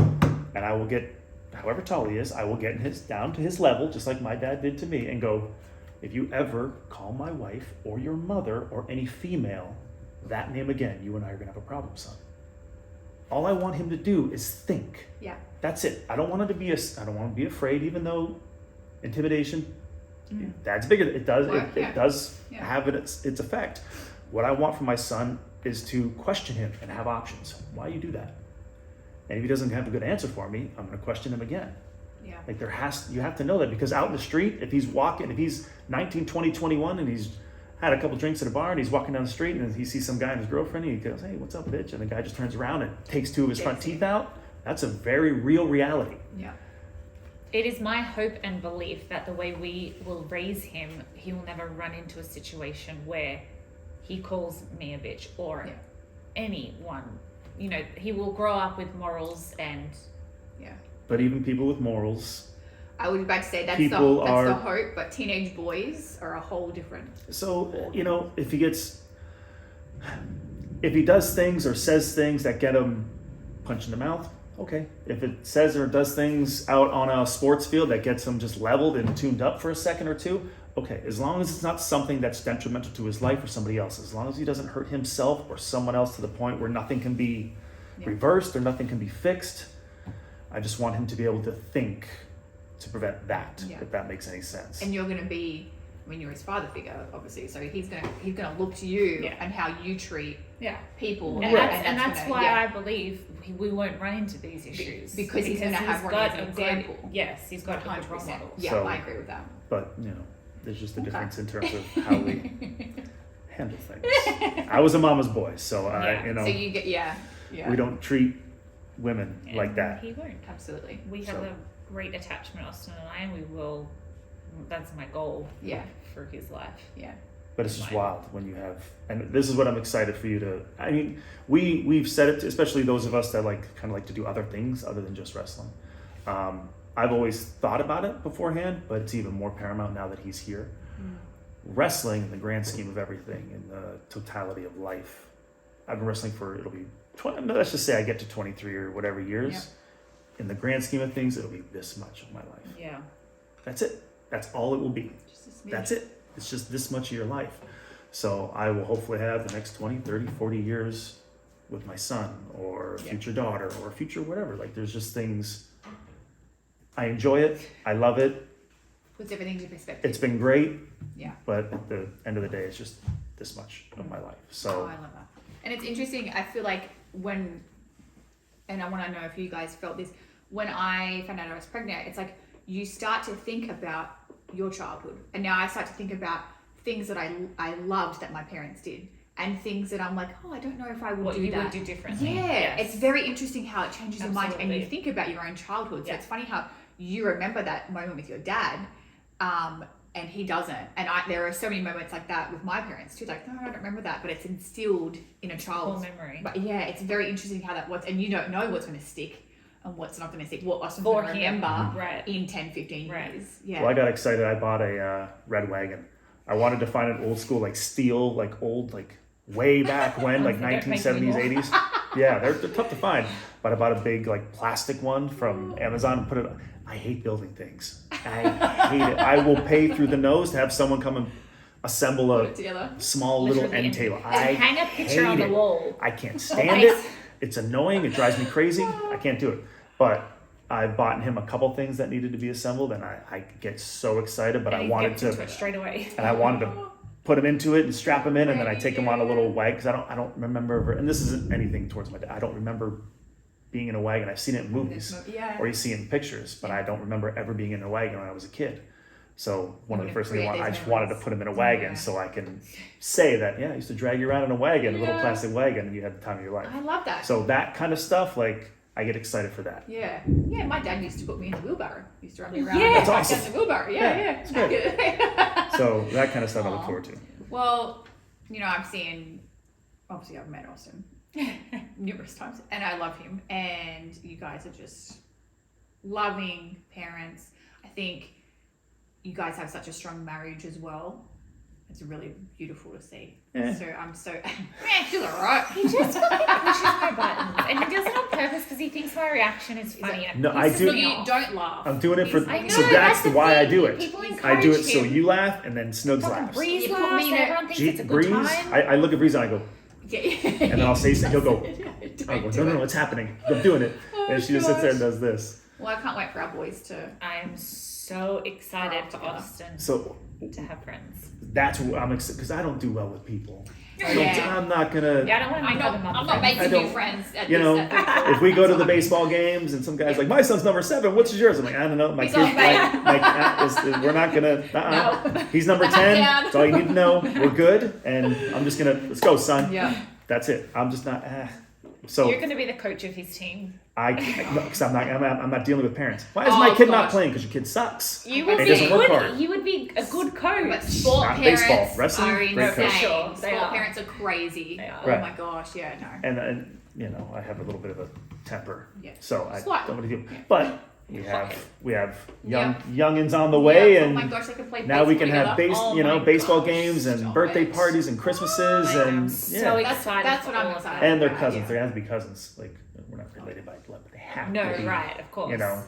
and I will get, however tall he is, I will get down to his level, just like my dad did to me, and go, "If you ever call my wife or your mother or any female that name again, you and I are going to have a problem, son." All I want him to do is think. Yeah. That's it. I don't want him to be I don't want him to be afraid, even though intimidation, that's bigger. It does. It does have its effect. What I want from my son is to question him and have options. Why you do that? And if he doesn't have a good answer for me, I'm going to question him again. Yeah. Like you have to know that, because out in the street, if he's 19, 20, 21, and he's had a couple drinks at a bar and he's walking down the street and he sees some guy and his girlfriend, and he goes, "Hey, what's up, bitch?" And the guy just turns around and takes two of his front teeth out. That's a very real reality. Yeah. It is my hope and belief that the way we will raise him, he will never run into a situation where he calls me a bitch or anyone. He will grow up with morals and... Yeah. But even people with morals... I was about to say that's the hope, but teenage boys are a whole different... So, if he does things or says things that get him punched in the mouth, okay. If it says or does things out on a sports field that gets him just leveled and tuned up for a second or two, okay. As long as it's not something that's detrimental to his life or somebody else, as long as he doesn't hurt himself or someone else to the point where nothing can be reversed or nothing can be fixed, I just want him to be able to think to prevent that, if that makes any sense. And you're going to be, you're his father figure, obviously, so he's gonna look to you and how you treat people, and that's why I believe we won't run into these issues because he's going to have Ronnie as an example. Yes, he's got 100% role model. Yeah, I agree with that. But there's just a difference in terms of how we handle things. I was a mama's boy, so So you get we don't treat women like that. He won't. Absolutely. We have a great attachment, Austin and I, and we will. That's my goal. For his life. Yeah. But it's just wild when you have, and this is what I'm excited for you to. We've said it, especially those of us that kind of like to do other things other than just wrestling. I've always thought about it beforehand, but it's even more paramount now that he's here. Wrestling, in the grand scheme of everything, in the totality of life, I've been wrestling for, it'll be 20, let's just say I get to 23 or whatever years. Yeah. In the grand scheme of things, it'll be this much of my life. Yeah. That's it. That's all it will be. That's it. It's just this much of your life. So I will hopefully have the next 20, 30, 40 years with my son or future daughter or future whatever. There's just things, I enjoy it. I love it. Puts everything into perspective. It's been great. Yeah. But at the end of the day, it's just this much of my life. So. Oh, I love that. And it's interesting. I feel like and I want to know if you guys felt this, when I found out I was pregnant, it's like you start to think about your childhood, and now I start to think about things that I loved that my parents did, and things that I'm like, oh, I don't know if I would do that. Would do differently. Yeah, Yes. it's very interesting how it changes your mind, and you Absolutely. think about your own childhood. So Yeah. it's funny how you remember that moment with your dad, and he doesn't. And there are so many moments like that with my parents too. Like, no, I don't remember that, but it's instilled in a child's memory. But yeah, it's very interesting how that works, and you don't know what's going to stick and what's not going to stick. What's For going to him. remember Right. in 10, 15 Right. years. Yeah. Well, I got excited. I bought a red wagon. I wanted to find an old school, like steel, like old, like way back when, like They don't make 1970s, anymore. 80s. Yeah, they're tough to find. But I bought a big, like plastic one from Amazon and put it. I hate building things. I hate it. I will pay through the nose to have someone come and assemble Put a it together. small little Literally, end table. and I hang a picture hate on the it. wall. I can't stand Nice. it. It's annoying. It drives me crazy. I can't do it. But I bought him a couple things that needed to be assembled, and I get so excited. But And I he wanted gets to, into it straight away. and I wanted to put him into it and strap him in, and then I take him on a little wagon because I don't remember ever, and this isn't anything towards my dad. I don't remember being in a wagon. I've seen it in movies Yeah. or you see it in pictures, but I don't remember ever being in a wagon when I was a kid. So one of the wanna first things create I these just wanted to memories. put him in a wagon Yeah. so I can say that, yeah, I used to drag you around in a wagon, a little Yeah. plastic wagon, and you had the time of your life. I love that. So that kind of stuff, like, I get excited for that. Yeah, yeah. My dad used to put me in the wheelbarrow. He used to run me around. Yeah. and That's back awesome. down the wheelbarrow. Yeah, Yeah, it's yeah. good. So that kind of stuff I look Aw. forward to. Well, I've seen. Obviously, I've met Austin numerous times, and I love him. And you guys are just loving parents. I think you guys have such a strong marriage as well. It's really beautiful to see. Yeah. So I'm so. She's alright. He just fucking pushes my buttons, and he does it on purpose because he thinks my reaction is funny. and No, it I pisses do- me You off. don't laugh. I'm doing it for, I know, so that's the why I thing. do it. People I encourage do it so him. you laugh and then Snugs Fucking laughs. Breeze You put laughs, me in and a- everyone thinks Gee, it's a good Breeze, time. I look at Breeze and I go, And then I'll say something, he'll go, Don't I go, do no, it. no, it's happening. I'm doing it. And she just sits there and does this. Well, I can't wait for our boys to. I'm so excited for together. Austin So to have friends. that's what I'm excited, because I don't do well with people. So Yeah. I'm not gonna, Yeah, I don't want to I'm make other not. mum I'm not friends. I making don't- new friends. At you this, know, at that if we go to the time. baseball games and some guy's like, my son's number 7, what's yours? I'm like, I don't know. My He's kid, on base. we're not gonna, No. He's number Back 10. down. That's all you need to know. We're good. And I'm just gonna, let's go, son. Yeah. That's it. I'm just not, So You're going to be the coach of his team. because I'm not dealing with parents. Why is Oh, my kid not gosh. playing? Because your kid sucks. You would would It be doesn't work good. hard. You would be a good coach. But sport Not parents baseball. Wrestling, are great insane. coach. Sure, they Sport are. parents are crazy. They are. Oh Right. my gosh, yeah, no. And you know, I have a little bit of a temper. Yeah. So I Slight. don't want to do. Yeah. But Slight. we have youngins on the way, Yeah. and oh my gosh, they can play now we can baseball have together. Oh my baseball gosh, games and stop birthday it. parties and Christmases I am and so yeah. excited. That's for what I'm all of excited that. And they're about, cousins. yeah. They have to be cousins. Like we're not related by blood, but they have No, to be. right, of course. You know,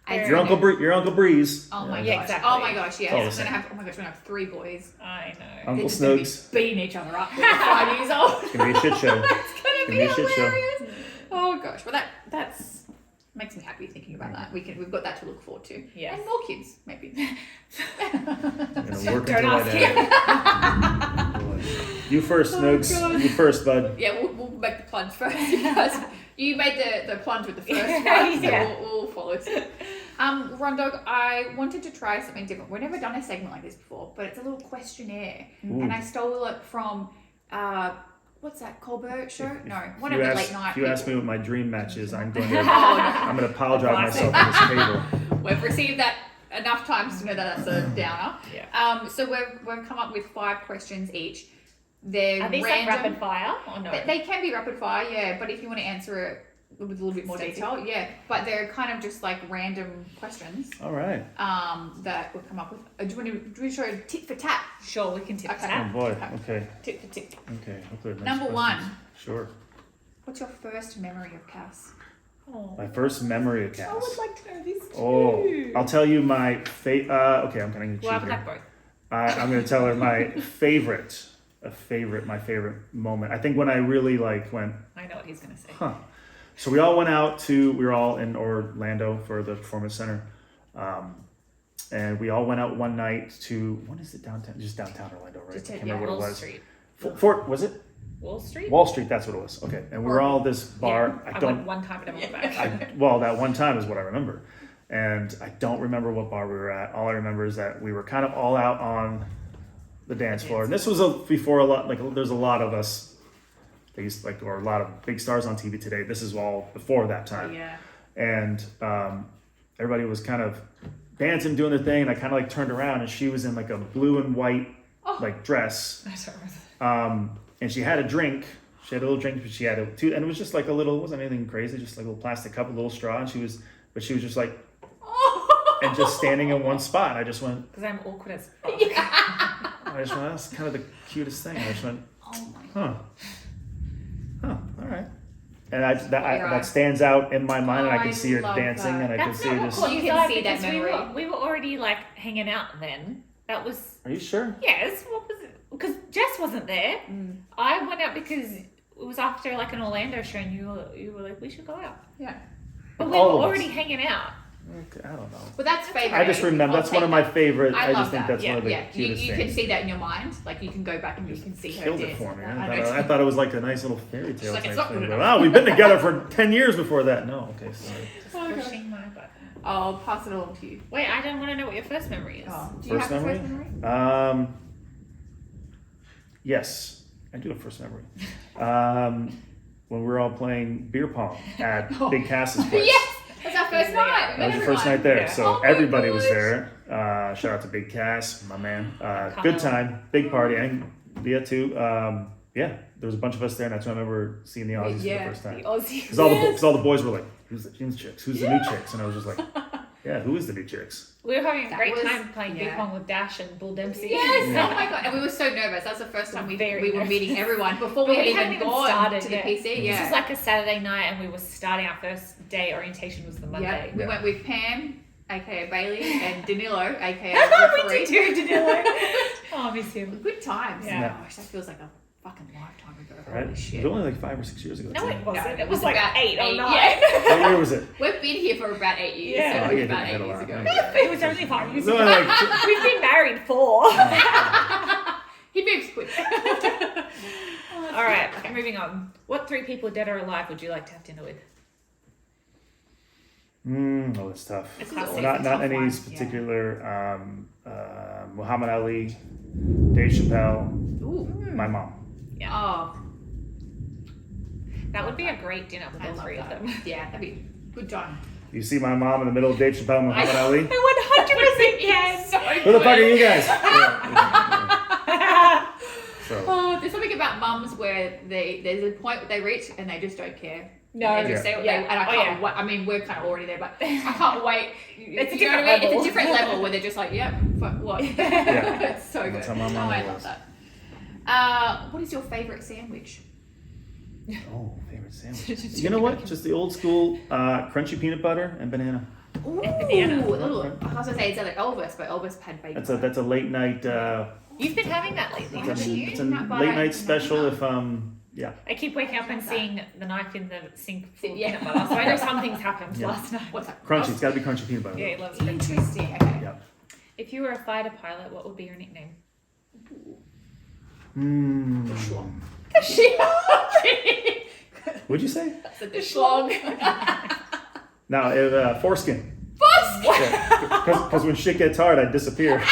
I your don't know. Your Uncle Breeze. Oh my Yeah, gosh. exactly. Oh my gosh, yeah. all I'm the same. gonna have. Oh my gosh, we're gonna have 3 boys. I know. Uncle They're just gonna be Snugs. beating each other up. They're 5 years old. It's gonna be a shit show. It's gonna Gonna be a shit show. hilarious. Oh gosh, well that's makes me happy thinking about that. We've got that to look forward to. Yes. And more kids, maybe. I'm gonna work Don't until ask I die. You first, Snugs. Oh, God. You first, bud. Yeah, we'll make the plunge first because you made the plunge with the first one, so Yeah. we'll follow suit. Rondog, I wanted to try something different. We've never done a segment like this before, but it's a little questionnaire, Ooh. and I stole it from what's that Colbert show? No, one If of you the ask- late night. If you ask me people. what my dream match is, I'm going to Oh, I'm going to pile drive myself on this table. We've received that enough times to know that that's a downer. Yeah. So we've come up with 5 questions each. They're Are these random. like rapid fire or no? They can be rapid fire, yeah, but if you want to answer it with a little bit more Specific. detail, yeah. But they're kind of just like random questions All right. that we've come up with. Do we show tit for tat? Sure, we can tip Okay. Oh that. boy. Okay. Tip for tip. Okay. Hopefully the next Number question's- 1. Sure. What's your first memory of Cass? Oh. My first memory of I Cass. would like to know this too. Oh, I'll tell you my okay, I'm going to Well, cheat I've here. had both. I'm going to tell her my favorite, my favorite moment. I think when I really like went, I know what he's going to say. huh. So we all went out we were all in Orlando for the Performance Center. And we all went out one night to, what is it downtown? Just downtown Orlando, right? Just I at can't remember what Wall it was. Street. Fort, was it? Wall Street? Wall Street, that's what it was. Okay. And we were all this bar. Yeah, I I don't, went one time and I went back. well, that one time is what I remember. And I don't remember what bar we were at. All I remember is that we were kind of all out on the dance floor. And this was before a lot, like there's a lot of us, or a lot of big stars on TV today. This is all before that time. Yeah. And everybody was kind of dancing, doing their thing. And I kind of like turned around and she was in like a blue and white like dress. And she had a drink. She had a little drink, but she had and it was just like a little, it wasn't anything crazy, just like a little plastic cup, a little straw. And she was just like, and just standing in one spot. I just went, Because I'm awkward as I just went, that's kind of the cutest thing. I just went, huh, all right. And that stands out in my mind, and I can see her dancing, and I can see her just. Cool. You can see that because memory. We were already like hanging out then. That was. Are you sure? Yes. What was it? Because Jess wasn't there. I went out because it was after like an Orlando show, and you were like, we should go out. Yeah. But we were already hanging out. Okay, I don't know. Well, that's favorite. I just remember that's one of my favorite. I just think that's one of the You cutest can things. see that in your mind. Like you can go back and you can see her Killed it dance. for me. I I thought it was like a nice little fairy tale like, type it's not thing. good But, enough. we've been together for 10 years before that. No, okay, sorry. Pushing my button. I'll pass it along to you. Wait, I don't want to know what your first memory is. Do you First have memory? a first memory? Yes, I do have first memory. When we were all playing beer pong at Big Cass's place. Yes! That's our first night. That was the first night there, Yeah. so Oh my everybody was gosh. there. Shout out to Big Cass, my man. Good time, big party, and Leah too. Yeah, there was a bunch of us there, and that's when I remember seeing the Aussies for the first time. The Aussies. Because all the boys were like, "Who's the jeans chicks? Who's the new chicks?" And I was just like, "Yeah, who is the new chicks?" We were having a That great was- time playing yeah. beer pong with Dash and Bull Dempsey. Yes! Yeah. Oh my god. And we were so nervous. That's the first time we Very were nervous. meeting everyone before But we had hadn't even gone started to the yet. PC. Yeah. This was like a Saturday night, and we were starting our first day. Orientation was the Yeah. Monday. We Yeah. went with Pam, aka Bailey, and Danilo, aka We referee. did do Danilo. Oh, I miss him. Good times. Yeah. Gosh, that feels like a fucking lifetime ago. Right? Holy It shit. was only like 5 or 6 years ago. No, too. it wasn't. No, it was like about 8 or 9. Yeah. What year was it? We've been here for about 8 years. Yeah. So Oh, it was yeah, about they 8 had a years lot. ago. It was only 5 years No, ago. like, We've been married 4. He moves quick. All right, moving on. What 3 people, dead or alive, would you like to have dinner with? oh, that's tough. It's Not tough any one, particular. Muhammad Ali, Dave Chappelle, Ooh. my mom. Oh, That would be a great dinner with I all love 3 of that. them. Yeah, that'd be good time. You see my mom in the middle of Dave Chappelle and Muhammad Ali? I 100% can. So Who the fuck are good. you guys? Yeah. So, Oh, there's something about mums where there's a point they reach and they just don't care. No, They just say what they, and I can't wait. I mean, we're kind of already there, but I can't wait. It's a You know what different I mean? level. It's a different level where they're just like, yep, fuck what? Yeah. It's so good. That's how my mom I was. love that. What is your favorite sandwich? oh, favorite sandwich. You know what? Just the old school crunchy peanut butter and banana. Ooh, banana. Ooh, I was gonna say it's like Elvis, but Elvis had bacon. That's a late night. You've been having that lately, haven't you? It's a Peanut butter late and night special. banana. Yeah. I keep waking up and seeing the knife in the sink full of Yeah. peanut butter, so I know something's happened Yeah. last night. What's that? Crunchy. It's got to be crunchy peanut butter. Yeah, he loves it. Interesting. Okay. Yeah. If you were a fighter pilot, what would be your nickname? What'd you say? That's a dish long. Now, foreskin. Foreskin. Because when shit gets hard, I disappear.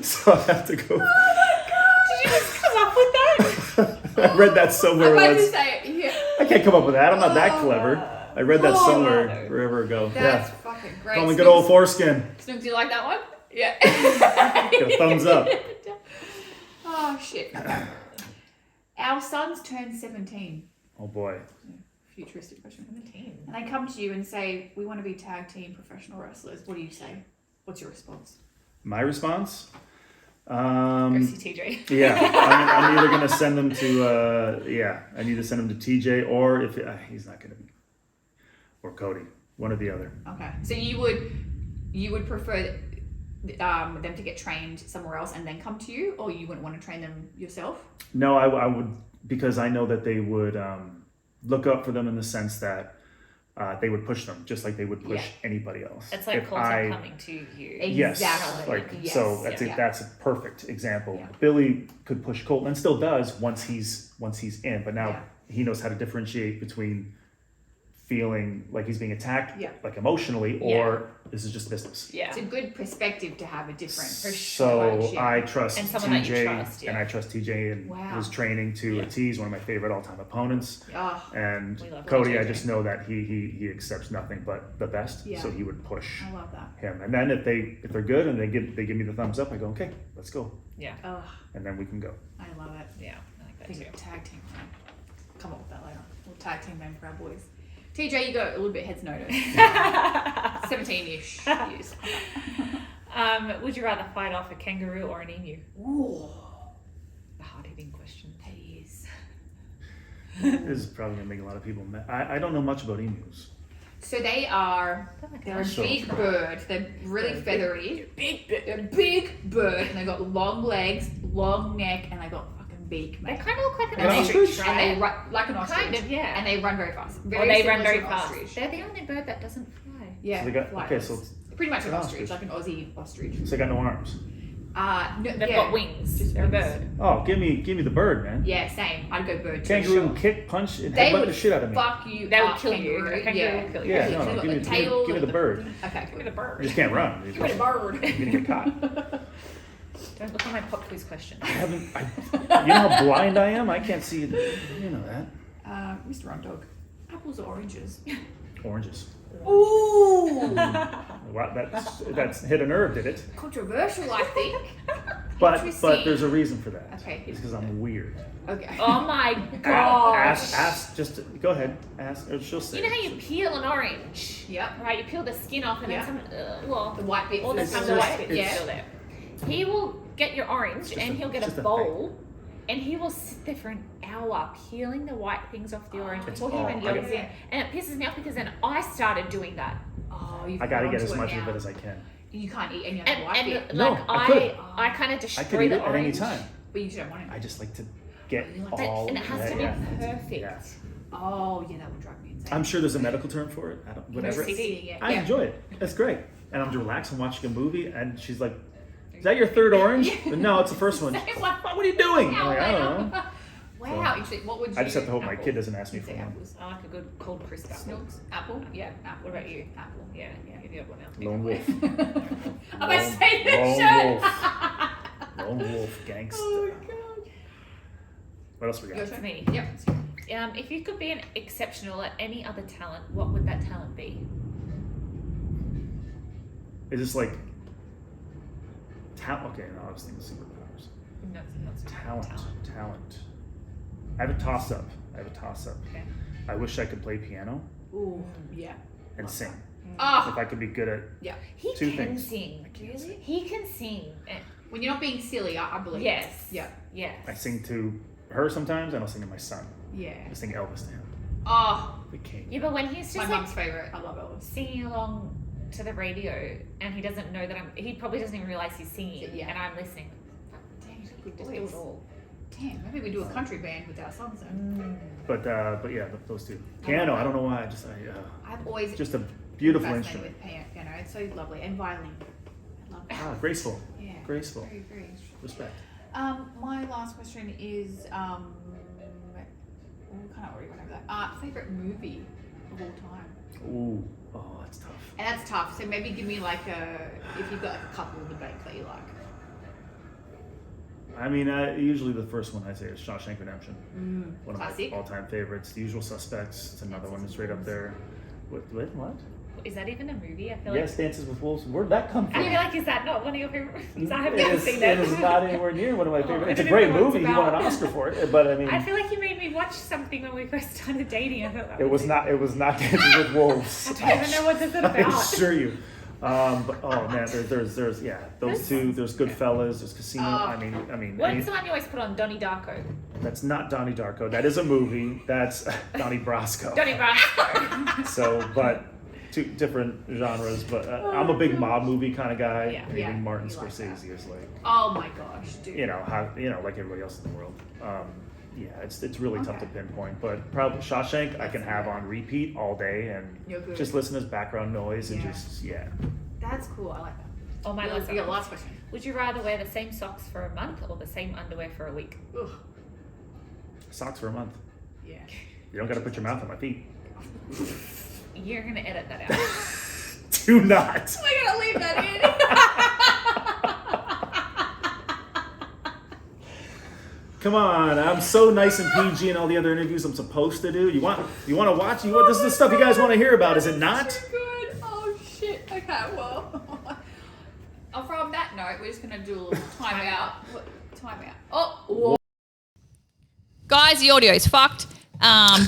So I have to go. Did you just come up with that? I read that somewhere I'm about to once. say it. Yeah. I can't come up with that. I'm not that clever. I read that Oh, somewhere no. forever ago. That's Yeah. fucking great. Call me good old foreskin. Snooks, do you like that one? Yeah. Get a thumbs up. Oh shit. Our sons turn 17. Oh boy. Futuristic question. 17. And they come to you and say, "We want to be tag team professional wrestlers." What do you say? What's your response? My response? Go see TJ. Yeah, I'm either gonna send them to I need to send them to TJ or if he's not gonna be, or Cody, one or the other. Okay. So you would prefer them to get trained somewhere else and then come to you, or you wouldn't want to train them yourself? No, I would, because I know that they would look up for them in the sense that they would push them just like they would push anybody else. It's like If content coming to you. Yes, Exactly. like Yes. so that's Yeah. that's a perfect example. Yeah. Billy could push Colton and still does once he's in, but now Yeah. he knows how to differentiate between feeling like he's being attacked, Yeah. like emotionally, or this is just business. Yeah. It's a good perspective to have a different. So approach, yeah. I trust And someone that you TJ, trust, yeah. and I trust TJ and Wow. his training to a T. He's one of my favorite all-time opponents. Oh, And We love Cody, I TJ. just know that he accepts nothing but the best, Yeah. so he would push I love that. him. And then if they're good and they give me the thumbs up, I go, okay, let's go, Yeah. Oh, and then we can go. I love it. Yeah. I like I that think too. tag team. Right? Come up with that later. We'll tag team them for our boys. TJ, you got a little bit head's notice. 17-ish years. Would you rather fight off a kangaroo or an emu? Ooh, The hard-hitting question. that is. This is probably gonna make a lot of people mad. I don't know much about emus. So they're a So- big bird. They're really feathery. They're a big bird, and they got long legs, long neck, and they got fucking beak, They mate. kind of look like an Like an ostrich, ostrich? And they right? run like an ostrich. Kind of, yeah. And they run very fast. Or Very they similar run very to an fast. ostrich. They're the only bird that doesn't fly. Yeah. So they got flies. okay, so pretty much an an ostrich, ostrich. like an Aussie ostrich. they got no arms. No, They've yeah. got wings. Just They're a wings. bird. Oh, give me the bird, man. Yeah, same. I'd go bird. Kangaroo too, can kick, punch, and They headbutt would the shit out of me. fuck you. They would up, kill you. kangaroo. A kangaroo Yeah. will kill you. Yeah, They no, got give the me tail the and bird. Okay, Give me the good. bird. You just can't run. Give me the bird. You're gonna get caught. Don't look at my pop quiz question. You know how blind I am? I can't see it. You know that. Mr. Run Dog. Apples or oranges? Oranges. Ooh! Wow, that's hit a nerve, did it? Controversial, I think. But Interesting. there's a reason for that. Okay. It's because I'm weird. Okay. Oh my gosh. Ask. Just go ahead. Ask. Or she'll say. You know how you peel an orange? Yep. Right, you peel the skin off and Yeah. then some, The white bit. all the is time It's the just- white bits it's- are still there. He will get your orange just and a- he'll get just a a bowl and he will sit there for an hour peeling the white things off the orange before he even goes in. And it pisses me off because then I started doing that. Oh, you've I gotta gone get to as it much now. of it as I can. You can't eat any of the white And bit. No, like I could. I kind of I destroy could eat the it at any orange. time. But you just don't want it. I just like to get But, all. and it has to be yeah. perfect. Yeah. Oh, yeah, that would drive me insane. I'm sure there's a medical term for it. I don't. Whatever. CD. Yeah. I enjoy it. It's great. And I'm relaxed. I'm watching a movie, and she's like, "Is that your third orange?" Yeah. No, it's the first one. Same one. What are you doing? I'm like, I don't know. Wow, interesting. What would you I just have to hope my apple? kid doesn't ask me You'd for say one. apples. I like a good cold crisp apple. Snooks. Apple? Yeah. Apple. What about you? Apple. Yeah, give the other one out. Lone wolf. I'm about to say Lone that wolf. Lone wolf gangster. Oh my god. What else we got? Your It's turn. me. Yep. If you could be an exceptional at any other talent, what would that talent be? Is this like talent? Okay, no, I was thinking superpowers. No, it's not Talent. I have a toss up. Okay. I wish I could play piano Ooh, yeah. and sing. Oh, If I could be good at He Two can things. sing. can't sing. He can sing. when you're not being silly, I believe. Yes. Yeah. Yes. I sing to her sometimes, and I'll sing to my son. Yeah. I sing Elvis to him. Oh, The king. Yeah, but when he's my just like mum's favorite. I love Elvis. singing along to the radio and he doesn't know that he probably doesn't even realize he's singing Yeah. and I'm listening. Damn, You good just do voice. it all. Damn, maybe we do a country band with our songs then. But yeah, those two. Piano. I don't know why. I've always Just a beautiful been instrument. fascinated with piano. It's so lovely. And violin. I love that. Ah, graceful. Yeah. Graceful. Very, very interesting. Respect. My last question is, we kind of already went over that. Favorite movie of all time? Ooh. Oh, that's tough. And that's tough. So maybe give me if you've got like a couple in the bank that you like. I mean, usually the first one I say is Shawshank Redemption. One of Classic. my all-time favorites. The Usual Suspects. It's another one that's right up there. What? Is that even a movie? I feel Yes, Dances with Wolves. Where'd that come like from? I feel like is that not one of your favorite movies? I haven't It even is- seen that. It is not anywhere near one of my Oh, favorites. I It's a don't great even know what movie. it's He won an about. Oscar for it, but I mean, I feel like you made me watch something when we first started dating. I thought that it was not. It was not Dances with Wolves. I don't even know what this is I about. assure you. But oh man, there's yeah, those two. There's Goodfellas. There's Casino. I mean, What's the one you always put on? Donnie Darko. that's not Donnie Darko. That is a movie. That's Donnie Brasco. Donnie Brasco. So, but two different genres. But I'm a big mob movie kind of guy. Yeah. And Yeah, even Martin you like Scorsese is like, Oh my gosh, dude. like everybody else in the world. Yeah, it's really tough to Okay. pinpoint, but probably Shawshank I can have on repeat all day You're and good. just listen as background noise and Yeah. just That's cool. I like that. Oh my Your last last question. Would you rather wear the same socks for a month or the same underwear for a week? Ugh. socks for a month. Yeah. You don't got to put your mouth on my feet. You're going to edit that out. Do not. We're gonna leave that in. Come on, I'm so nice and PG in all the other interviews I'm supposed to do. You want to watch? This is the stuff you guys want to hear about, is it not? So good. Oh shit. Okay, well. From that note, we're just gonna do a little timeout. Timeout. Oh. Whoa. Guys, the audio is fucked.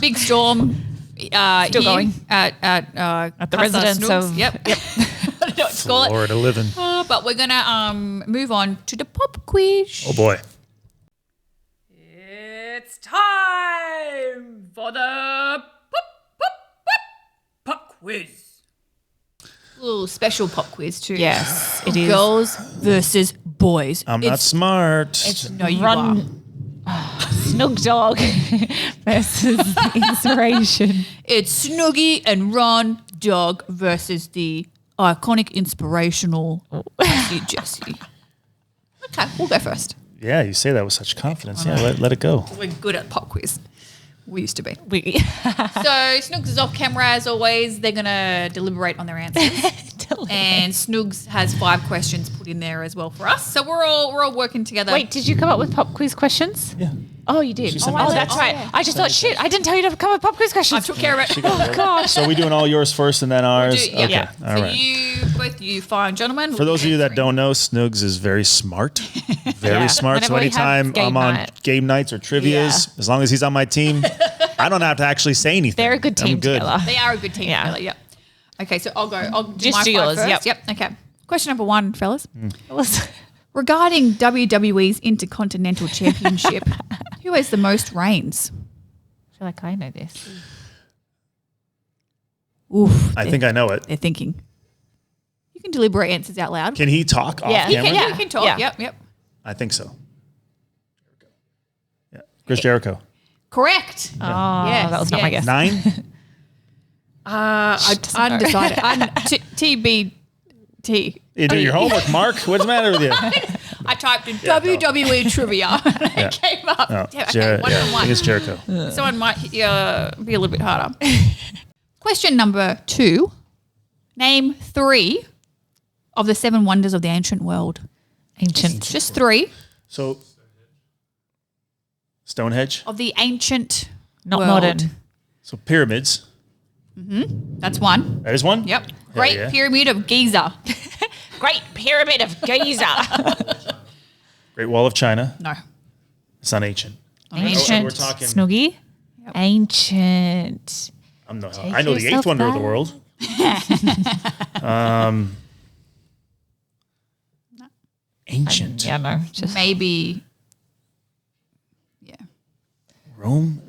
Big storm. Still going. At the residence Snooks. of... Yep. Let's call it. Florida living. But we're gonna move on to the pop quiz. Oh boy. It's time for the pop quiz. Little special pop quiz too. Yes, it is. Girls versus boys. I'm not smart. No, you are. Snug Dog versus Inspiration. It's Snoogie and Ron Dog versus the iconic, inspirational Jessie. Okay, we'll go first. Yeah, you say that with such confidence. Yeah, let it go. We're good at pop quiz. We used to be. We So Snoogs is off camera as always. They're gonna deliberate on their answers. And Snoogs has 5 questions put in there as well for us. So we're all working together. Wait, did you come up with pop quiz questions? Yeah. Oh, you did. She sent Oh, me that's that. right. Yeah. I just thought, shit, I didn't tell you to come up with pop quiz I questions. took care of it. Oh gosh. So we doing all yours first and then ours? Yeah. Okay. Yeah. All So right. both you fine gentlemen. For those of you that don't know, Snoogs is very smart. Very Yeah. smart. Whenever So we have anytime game I'm on night. game nights or trivias, as long as he's on my team, I don't have to actually say anything. They're a good team I'm good. together. They are a good team Yeah. together, yep. Okay, so I'll do Just my do 5 yours, first. yep. Okay. Question number 1, fellas. Hmm. Regarding WWE's Intercontinental Championship, who has the most reigns? I feel like I know this. Oof. I think I know it. They're thinking. You can deliberate answers out loud. Can he talk off Yeah. camera? You can talk. Yeah. Yep. I think so. Yeah. Chris Jericho. Correct. Oh, Yes, that was not my yes. guess. 9? Undecided. TBT. You do your homework, Mark. What's the matter with you? I typed in WWE trivia and it came up. No. Damn, okay, one yeah, from I one. think it's Jericho. Someone might be a little bit harder. Question number 2. Name 3 of the 7 wonders of the ancient world. Ancient. Just 3 So, Stonehenge. of the ancient Not world. modern. So, pyramids. That's 1. That is one? Yep. Hell Great yeah. Pyramid of Giza. Great Pyramid of Giza. Great Wall of China. No. It's not ancient. Ancient. we're talking- Snoogie. Ancient. I know Take the 8th yourself wonder of the back. world. Ancient. Yeah, no. Just Maybe. Yeah. Rome.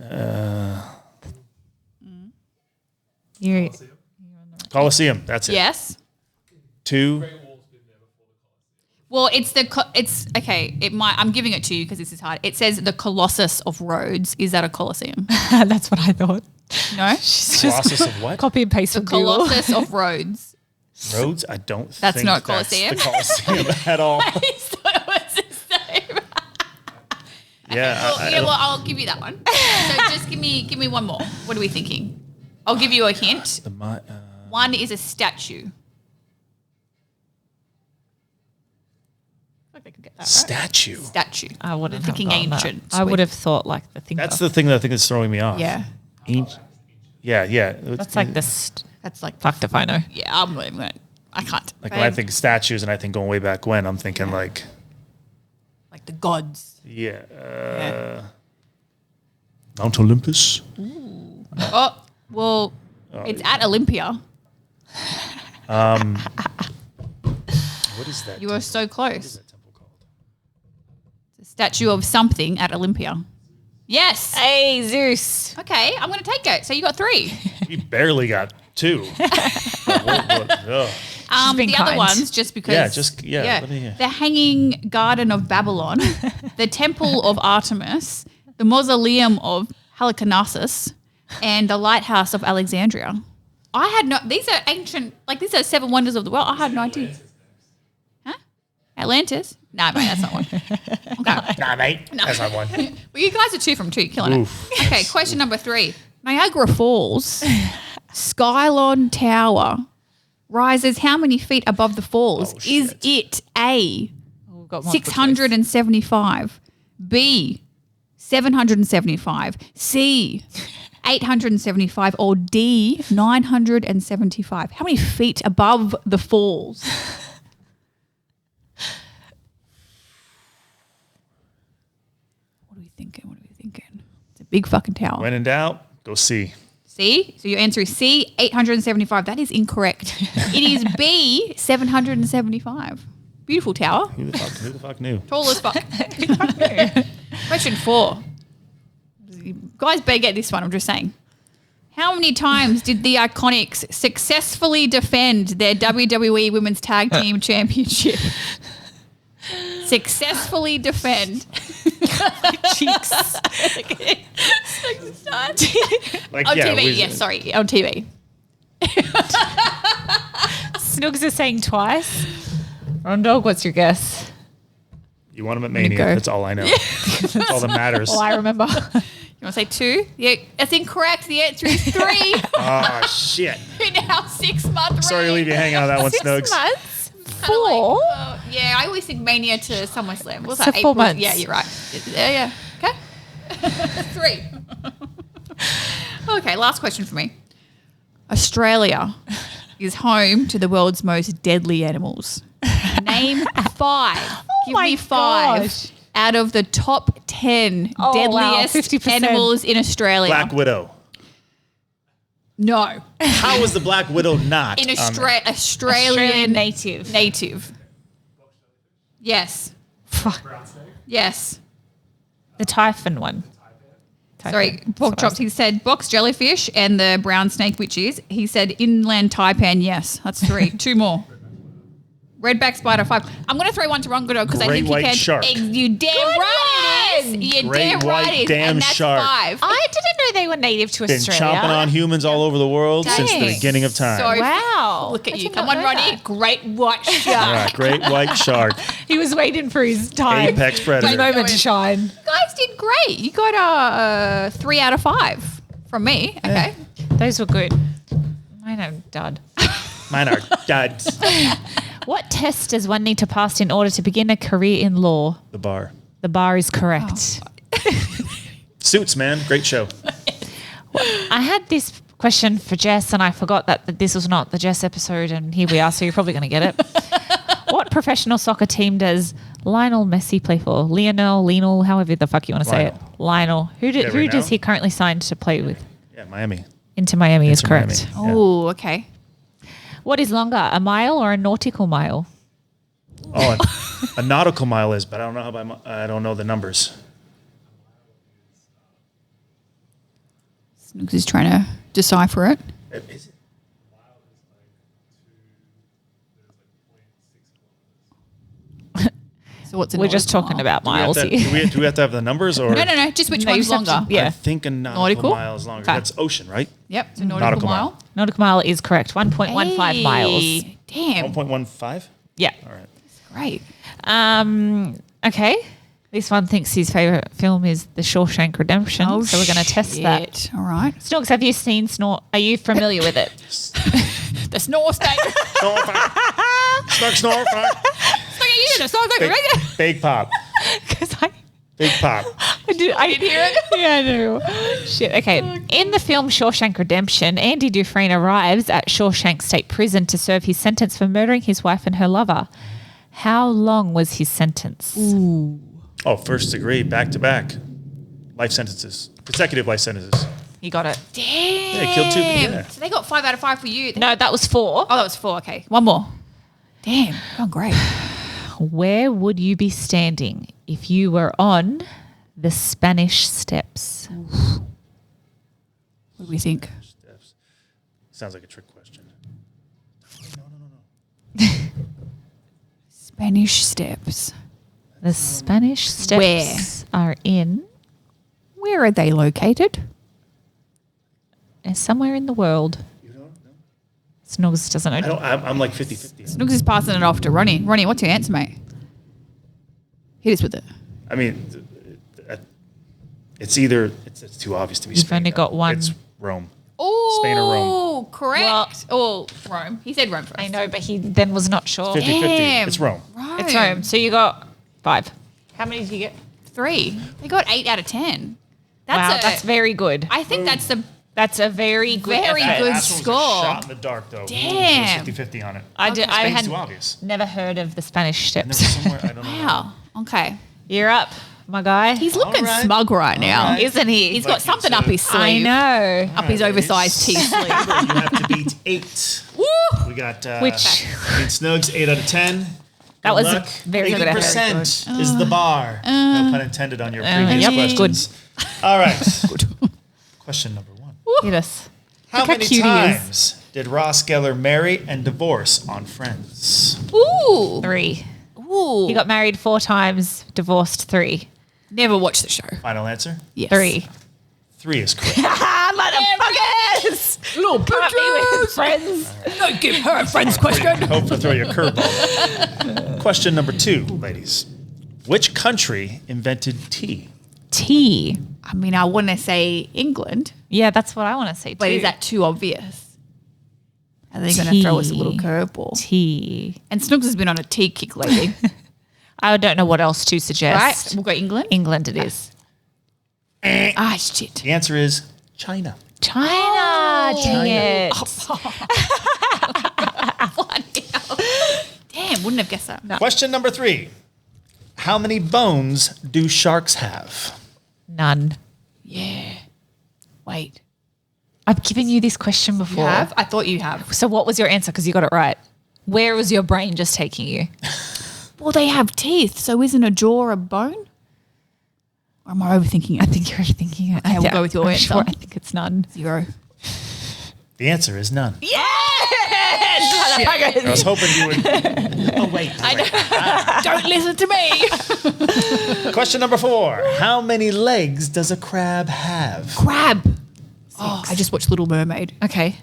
you. Colosseum. That's it. Yes. 2. Well, it's okay. It might. I'm giving it to you because this is hard. It says the Colossus of Rhodes. Is that a Colosseum? That's what I thought. No. Colossus of what? Copy and paste The from Google. Colossus of Rhodes. Roads? I don't That's think not that's Colosseum. the Colosseum at all. I thought it was the same. Yeah. Well, I'll give you that one. So just give me one more. What are we thinking? I'll give you a hint. One is a statue. I think they could get that right. Statue. Statue. I wouldn't I'm thinking have gotten that. ancient. I would have thought like the thing. That's the thing that I think is throwing me off. Yeah. Yeah. That's like the. That's like Fucked if I know. Yeah, I'm not even gonna. I can't. Like when I think statues and I think going way back when, I'm thinking like the gods. Mount Olympus. Oh well, it's at Olympia. What is that? You are so What is close. that temple called? It's a statue of something at Olympia. Yes. Hey, Zeus. Okay, I'm gonna take it. So you got 3. We barely got 2. being The other kind. ones, just because. let me hear. The Hanging Garden of Babylon, the Temple of Artemis, the Mausoleum of Halicarnassus, and the Lighthouse of Alexandria. I had no. These are ancient. These are 7 wonders of the world. I had no idea. Huh? Atlantis? No, mate, that's not one. Okay. Nah, mate. That's not one. Well, you guys are 2 from 2, killing Oof. it. Okay, question number 3. Niagara Falls, Skylon Tower, rises how many feet above the falls? Oh, Is shit. it A, We've got multiple 675, B, 775, C, 875, or D, 975? How many feet above the falls? What are we thinking? It's a big fucking tower. When in doubt, go see. C. So your answer is C, 875. That is incorrect. It is B, 775. Beautiful tower. Who the fuck knew? Tall as fuck. Question 4. You guys better get this one, I'm just saying. How many times did the Iconics successfully defend their WWE Women's Tag Team Championship? Successfully defend. Cheeks. Like, On yeah, TV, yes, sorry, on TV. Snooks is saying twice. Ron Dog, what's your guess? You want them at gonna Mania. go. That's all I know. That's all that matters. Well, I remember. You want to say 2? Yeah, that's incorrect. The answer is 3. Oh, shit. In our 6-month reign. Sorry to leave you hanging on that one, 6 Snugs. months? Kinda 4? like, yeah, I always think Mania to SummerSlam. What's So that? 4 April? months. Yeah, you're right. Yeah. Okay. 3. Okay, last question for me. Australia is home to the world's most deadly animals. Name 5. Give my me 5 gosh. out of the top 10 Oh, wow, deadliest 50%. animals in Australia. Black Widow. No. How is the Black Widow not? In on there? Australian native. native. Yes. Fuck. Yes. The Typhon one. Sorry, pork chops. He said box jellyfish and the brown snake, which is. He said inland taipan. Yes, that's 3. 2 more. Redback spider 5. I'm going to throw one to Ron Goodall because I Great think white you can. shark. You damn right it is. You Great damn white right it is. damn And that's shark. 5. I didn't know they were native to Been Australia. chomping on humans all over the world since the Dang. beginning of time. So Wow. look at I you. did Come not on, know Ronnie. that. Great white All shark. right, great white shark. He was waiting for his time. Apex His predator. moment to shine. You guys did great. You got 3 out of 5 from me. Okay. Those were good. Mine are dud. Mine are duds. What test does one need to pass in order to begin a career in law? The bar. The bar is correct. Suits, man. Great show. I had this question for Jess and I forgot that this was not the Jess episode and here we are, so you're probably going to get it. What professional soccer team does Lionel Messi play for? Lionel, however the fuck you want to say it. Lionel. Who Yeah, right does now? he currently sign to play with? Yeah, Miami. Into Miami is Inter correct. Miami. Yeah. Oh, okay. What is longer, a mile or a nautical mile? Oh, a nautical mile is, but I don't know I don't know the numbers. Snooks is trying to decipher it. Is it? So what's a We're just nautical talking mile? about Do we have miles to- here. do we have to have the numbers or? No. Just which No, you one's just have to- longer? yeah. I think a nautical, Nautical? mile is longer. Okay. That's ocean, right? Yep. So nautical, Nautical mile. mile. Nautical mile is correct. 1.15 miles. Hey, Damn. 1.15? Yeah. All right. Great. Okay. This one thinks his favourite film is The Shawshank Redemption. so we're going to test that. shit. All right. Snooks, have you seen Snort? Are you familiar with it? The snore state. Snark, snore, fuck. Big pop. Because I Big pop. did hear it. Yeah, I know. Shit. Okay. In the film Shawshank Redemption, Andy Dufresne arrives at Shawshank State Prison to serve his sentence for murdering his wife and her lover. How long was his sentence? Oh, first degree, back to back. Life sentences. Consecutive life sentences. You got it. Damn. Yeah, killed 2. Yeah. So they got 5 out of 5 for you. No, that was 4. Oh, that was 4. Okay. One more. Damn. Oh, great. Where would you be standing if you were on the Spanish Steps? What do we think? Steps. Sounds like a trick question. Spanish Steps. The Spanish Steps are in Where are they located? somewhere in the world. You don't know? Snuggles doesn't know. I'm like 50-50. Snooks is passing it off to Ronnie. Ronnie, what's your answer, mate? Hit us with it. I mean, it's either, it's too obvious to be You've Spain only now. got one. Rome. Oh, Spain or Rome? correct. Rome. He said Rome first. I know, but he then was not sure. 50-50. Damn. It's Rome. Rome. It's Rome. So you got 5. How many did you get? 3. They got 8 out of 10. That's very good. I think that's a very good Very effort. good Last one was a score. shot in the dark, though. Damn. 50-50 on it. I Spain's had too obvious. never heard of the Spanish And there steps. was somewhere, I don't know. Wow. Okay. You're up, my guy. He's looking right. smug right now. right. Isn't he? He's Like got something it's up his sleeve. I know. Up his All right, oversized ladies. tea sleeve. Remember, you have to beat 8. Woo! We got Which- Snugs 8 out of 10. That Good was a luck. very good effort. 80% is the bar. No pun intended on your previous yep, questions. All right. Question number 1. Hit us. How Look how many cute he is. times did Ross Geller marry and divorce on Friends? Ooh. 3. Ooh. He got married 4 times, divorced 3. Never watched the show. Final answer? Yes. 3. 3 is correct. Motherfuckers! Little Can't be with friends. Don't give her a friend's question. Hope to throw you a curveball. Question number 2, ladies. Which country invented tea? Tea. I mean, I want to say England, Yeah, that's what I want to say too. but is that too obvious? Are they going to throw us a little curveball? tea? And Snooks has been on a tea kick lately, I don't know what else to suggest. right? We'll go England. England it is. Ah, shit. The answer is China. China. Dang it. Bloody hell. Damn, wouldn't have guessed that. No. Question number 3. How many bones do sharks have? None. Yeah. Wait. I've given you this question You before. have? I thought you have. So what was your answer? Because you got it right. Where was your brain just taking you? Well, they have teeth, so isn't a jaw a bone? Or am I overthinking it? I think you're thinking it. Okay, we'll go with your I'm answer. Sure, I think it's none. 0. The answer is none. Yes! I was hoping you would. Oh, wait. Don't listen to me. Question number 4. How many legs does a crab have? Crab. Oh, I just watched Little Mermaid. Okay.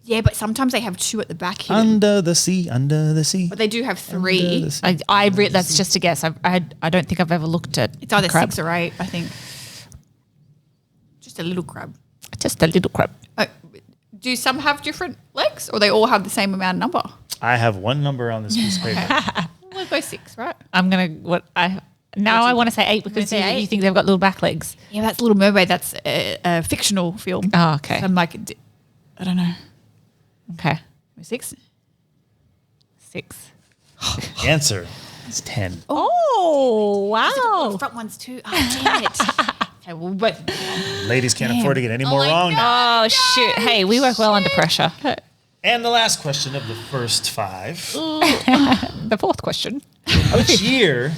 Yeah, but sometimes they have 2 at the back hidden. Under the sea, under the sea. But they do have Under 3. the sea. That's just a guess. I don't think I've ever looked at It's either crab. 6 or 8, I think. Just a little crab. Just a little crab. Do some have different legs, or they all have the same amount of number? I have one number on this piece of paper. We'll go 6, right? I'm gonna I want to say 8 because say you 8? think they've got little back legs. Yeah, that's Little Mermaid. That's a fictional film. Oh, okay. So I'm like, I don't know. Okay. 6? 6. The answer is 10. Oh wow! Front ones too. Oh, damn it. Okay, well, but Ladies can't afford to get any more I wrong know. now. Oh shoot! Hey, we work well under pressure. And the last question of the first 5. The 4th question. Which year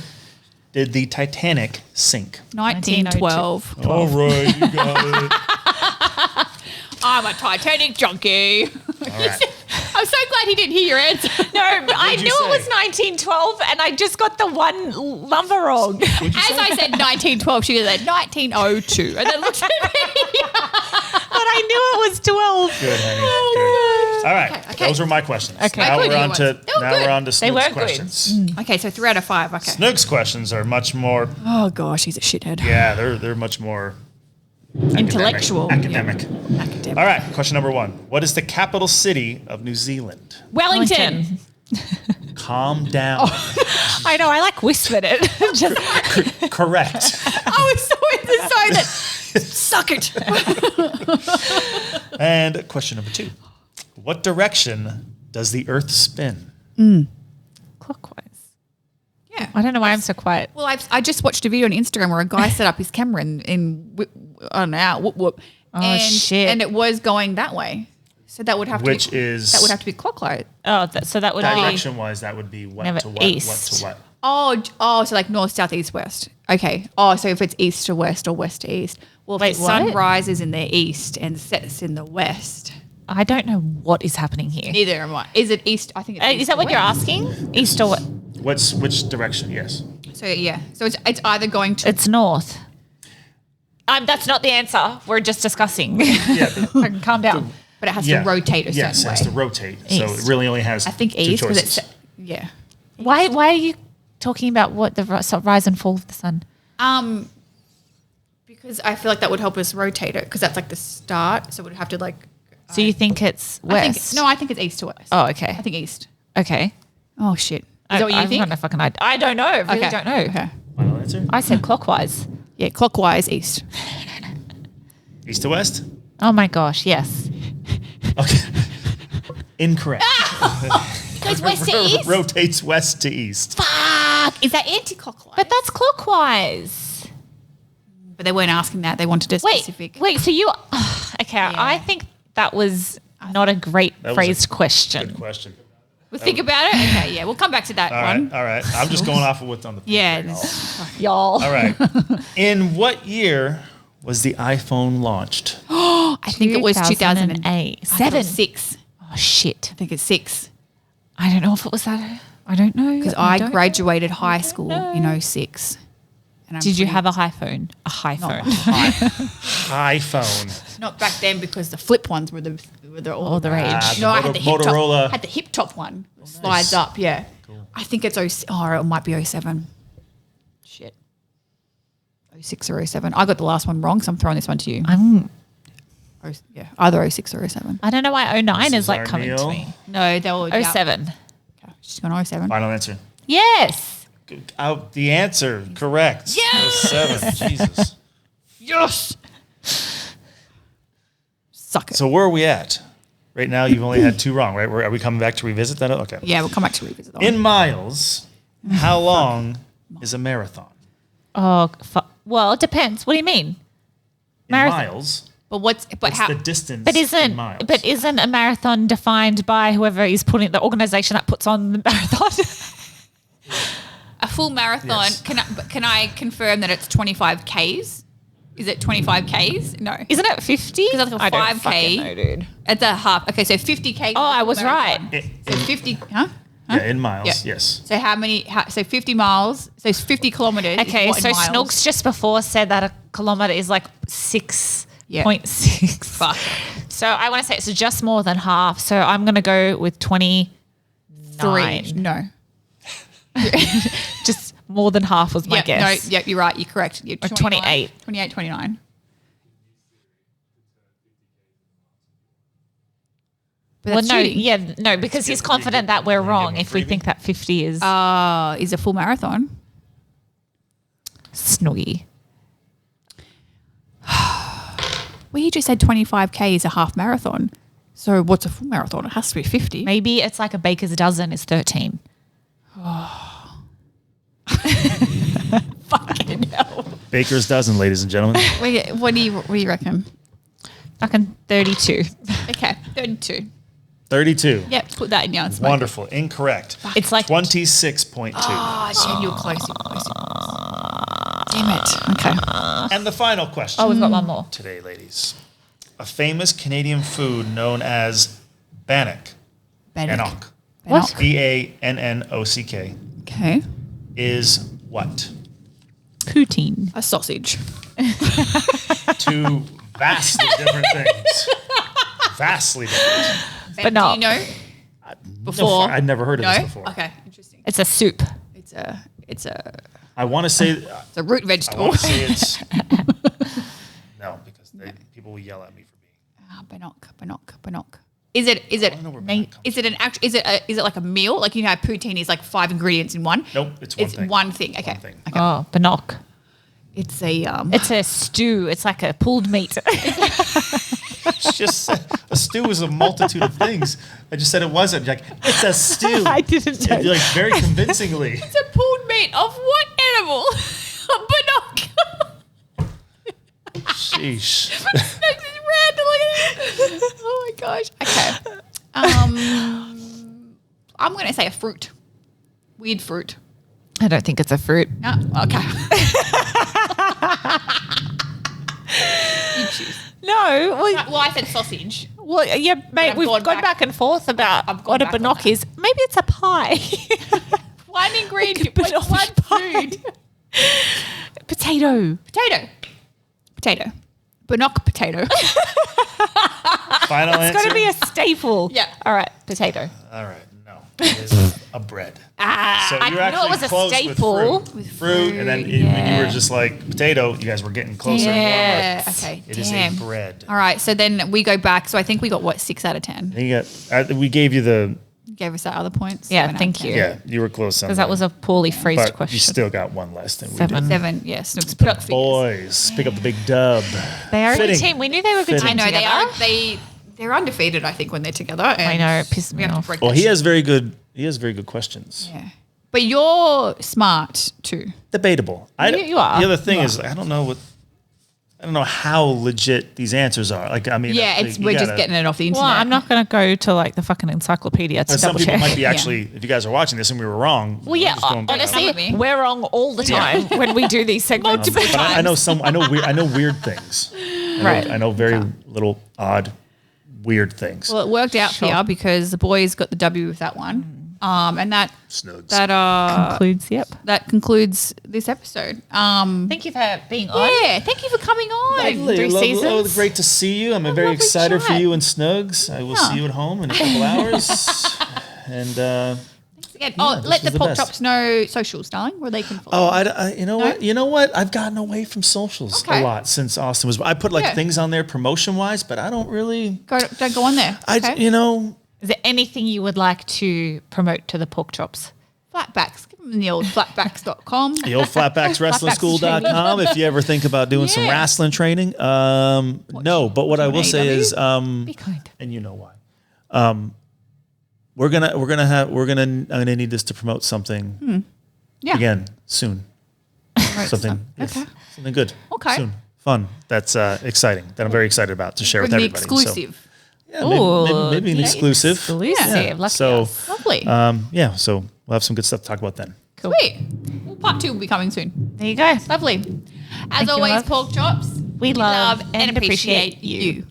did the Titanic sink? 1912. All right, you got it. I'm a Titanic junkie. All right. I'm so glad he didn't hear your answer. No, I you knew say? it was 1912, and I just got the one number wrong. As I said 1912, she said 1902, and then looked at me. But I knew it was 12. Good, honey. Good. All right. Okay. Those were my questions. Okay. Now Good we're on ones. to They were good. we're on to They were Snook's good. questions. Okay, so 3 out of 5. Okay. Snook's questions are much more. Oh gosh, he's a shithead. Yeah, they're much more Intellectual. academic. Academic. All right. Question number 1. What is the capital city of New Zealand? Wellington. Calm down. I know. I like whispered it. Just, Correct. I was so indecisive. Suck it. And question number 2. What direction does the Earth spin? clockwise. Yeah. I don't know why I'm so quiet. Well, I just watched a video on Instagram where a guy set up his camera whoop whoop. Oh, shit. And it was going that way. So that would have Which to be, is that would have to be clockwise. Oh, so that would be direction wise. That would be what Never to what? east. What to what? Oh, so like north, south, east, west. Okay. Oh, so if it's east to west or west to east. Well, if Wait, the sun what? rises in the east and sets in the west. I don't know what is happening here. Neither am I. Is it east? I think it's east Is that to what you're west. asking? East or what? Which direction? Yes. So yeah. So it's either going to It's north. That's not the answer. We're just discussing. Yeah. I can calm down. but it has Yeah. to rotate a certain Yes, it way. has to rotate. So it East. really only has I think two east because choices. it's yeah. Why are you talking about what the rise and fall of the sun? Because I feel like that would help us rotate it because that's like the start. So we'd have to like. So you think it's west? I think it's east to west. Oh, okay. I think east. Okay. Oh shit. Is that what you think? I don't know. I really don't know. Okay. Final answer? I said clockwise. Yeah, clockwise east. East to west? Oh my gosh, yes. Okay. Incorrect. Goes west to east. Rotates west to east. Fuck. Is that anti-clockwise? But that's clockwise. But they weren't asking that. They wanted a specific. Wait. So you? Okay, Yeah. I think that was not a great That was phrased a question. Good question. We'll think about it. Okay, yeah, we'll come back to that one. All right. I'm just going off of what's on the Yeah. Y'all. All right. In what year was the iPhone launched? I think it was 2008. 2008. 6. Oh shit. I think it's 6. I don't know if it was that. I don't know. Because I don't graduated high school in 06. And I'm Did you pretty- have a high phone? A high phone. iPhone. Not back then because the flip ones were all the rage. No, I had the hip Motorola. top. Had the hip top one. Slides up, yeah. Cool. I think it's it might be 07. Shit. 06 or 07. I got the last one wrong, so I'm throwing this one to you. Either 06 or 07. I don't know why 09 This is is like our coming to Neil. me. No, they were 07. Okay, she's gone 07. Final answer. Yes. The answer correct. Yes! 07. Jesus. Yes. Suck it. So where are we at? Right now, you've only had 2 wrong, right? Are we coming back to revisit that? Okay. Yeah, we'll come back to revisit that. In miles, how long is a marathon? Oh, well, it depends. What do you mean? In Marathon. miles. But What's how? the distance But in miles? isn't a marathon defined by whoever is putting the organization that puts on the marathon? A full marathon? Yes. Can I confirm that it's 25 Ks? Is it 25 Ks? No. Isn't it 50? Because that's like a I don't 5K. fucking know, dude. It's a half. Okay, so 50 K. Oh, I was right. So 50. Huh? Yeah, in miles, Yeah. yes. So how many? So 50 miles. So it's 50 kilometers. Okay, is what so in miles? Snooks just before said that a kilometer is like 6.6. Fuck. So I want to say it's just more than half. So I'm going to go with 29. 3. No. Just more than half was my guess. No, you're right. You're correct. You're Or 28. 28, 29. But Well, that's no, cheating. yeah, no, because he's confident that we're wrong if we think that 50 is Is a full marathon. snuggy. Well, you just said 25K is a half marathon. So what's a full marathon? It has to be 50. Maybe it's like a baker's dozen is 13. Fucking hell. Baker's dozen, ladies and gentlemen. What do you reckon? Fucking 32. Okay, 32. 32. Yep, put that in your answer. Wonderful. Incorrect. It's like 26.2. Oh, Jen, you're close. Damn it. Okay. And the final question we've got one more. today, ladies. A famous Canadian food known as bannock. Bannock. What? B-A-N-N-O-C-K Okay. is what? Poutine. A sausage. 2 vastly different things. Vastly different. But no. Do you know? Before? I'd never heard of No? this before. Okay, interesting. It's a soup. It's a I want to say... it's a root I vegetable. want to say it's... No, because people will yell at me for being... Bannock. Is it I don't know where bannock comes is it an actual is it like a meal? Like, you know how poutine is like 5 ingredients in one? Nope, it's one thing. One thing. Okay. One thing. Okay. Oh, bannock. It's a It's a stew. It's like a pulled meat. It's just a stew is a multitude of things. I just said it wasn't. Like, it's a stew. I didn't know. Like, very convincingly. It's a pulled meat of what animal? A bannock. Sheesh. This is random. Oh my gosh. Okay. I'm gonna say a fruit. Weird fruit. I don't think it's a fruit. No. Okay. You choose. No. Well, I said sausage. Well, yeah, mate, I've we've gone gone back and forth about I've gone what a back on bannock that. is. Maybe it's a pie. One ingredient. Like a Like one bannock food. Potato. Potato. Bannock potato. Final It's answer. got to be a staple. Yeah. All right, potato. All right. No. is a bread. So I you're knew it actually was a close staple. with fruit, and then when you were just like potato, you guys were getting closer and closer. Okay. It is a bread. All right. So then we go back. So I think we got what 6 out of 10. We gave you the. Gave us that other points. Yeah, 7 out of thank 10. you. Yeah, you were close on Because that was a poorly phrased but question. you still got one less than we 7. did. 7. Yes. Yeah, put up figures. Boys, pick up the big dub. They are a good Fitting. team. We knew they were a good Fitting. team I know together. they're undefeated. I think when they're together. I And know, it pissed we me have to off. break Well, that he shit. has very good questions. Yeah. But you're smart too. Debatable. You are. The other thing is, I don't know how legit these answers are. Like, I mean, Yeah, we're just getting it off the internet. Well, I'm not going to go to like the fucking encyclopedia to Some double people check. might be actually, if you guys are watching this and we were wrong. Well, yeah, just going back. honestly, Come with me. we're wrong all the time when we do these segments. But I know weird things. Right. I know very little odd, weird things. Well, it worked out Sure. for you because the boys got the W with that one. And that Snugs. that concludes this episode. Thank you for being on. Yeah, thank you for coming on. Lovely. 3 seasons. Great to see you. I'm very excited for chat. you and Snugs. I will see you at home in a couple hours. And Again, this let was the the pork best. chops know socials, darling, where they can follow. you know what? I've gotten away from socials Okay. a lot since Austin was. I put things on there promotion wise, but I don't really. Don't go on there. Okay. Is there anything you would like to promote to the pork chops? Flatbacks. Give them the old flatbacks.com. The old flatbackswrestlingschool.com if you ever think about doing some wrestling training. No, but what I will say is, Be kind. and you know why. I'm gonna need this to promote something Yeah. again soon. Something good. Okay. Soon. Fun. That's exciting. That I'm very excited about to share with Bring the everybody. So, exclusive. yeah, maybe an exclusive. Exclusive. Lucky So, us. Lovely. so we'll have some good stuff to talk about then. Cool. Sweet. Well, part 2 will be coming soon. There you go. Lovely. As you, always, love. pork chops. We love and appreciate you.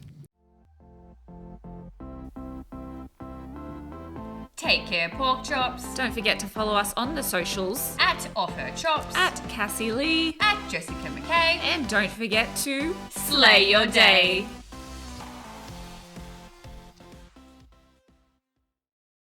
Take care, pork chops. Don't forget to follow us on the socials At OffHerChops. at Cassie Lee. At Jessica McKay. And don't forget to Slay your day.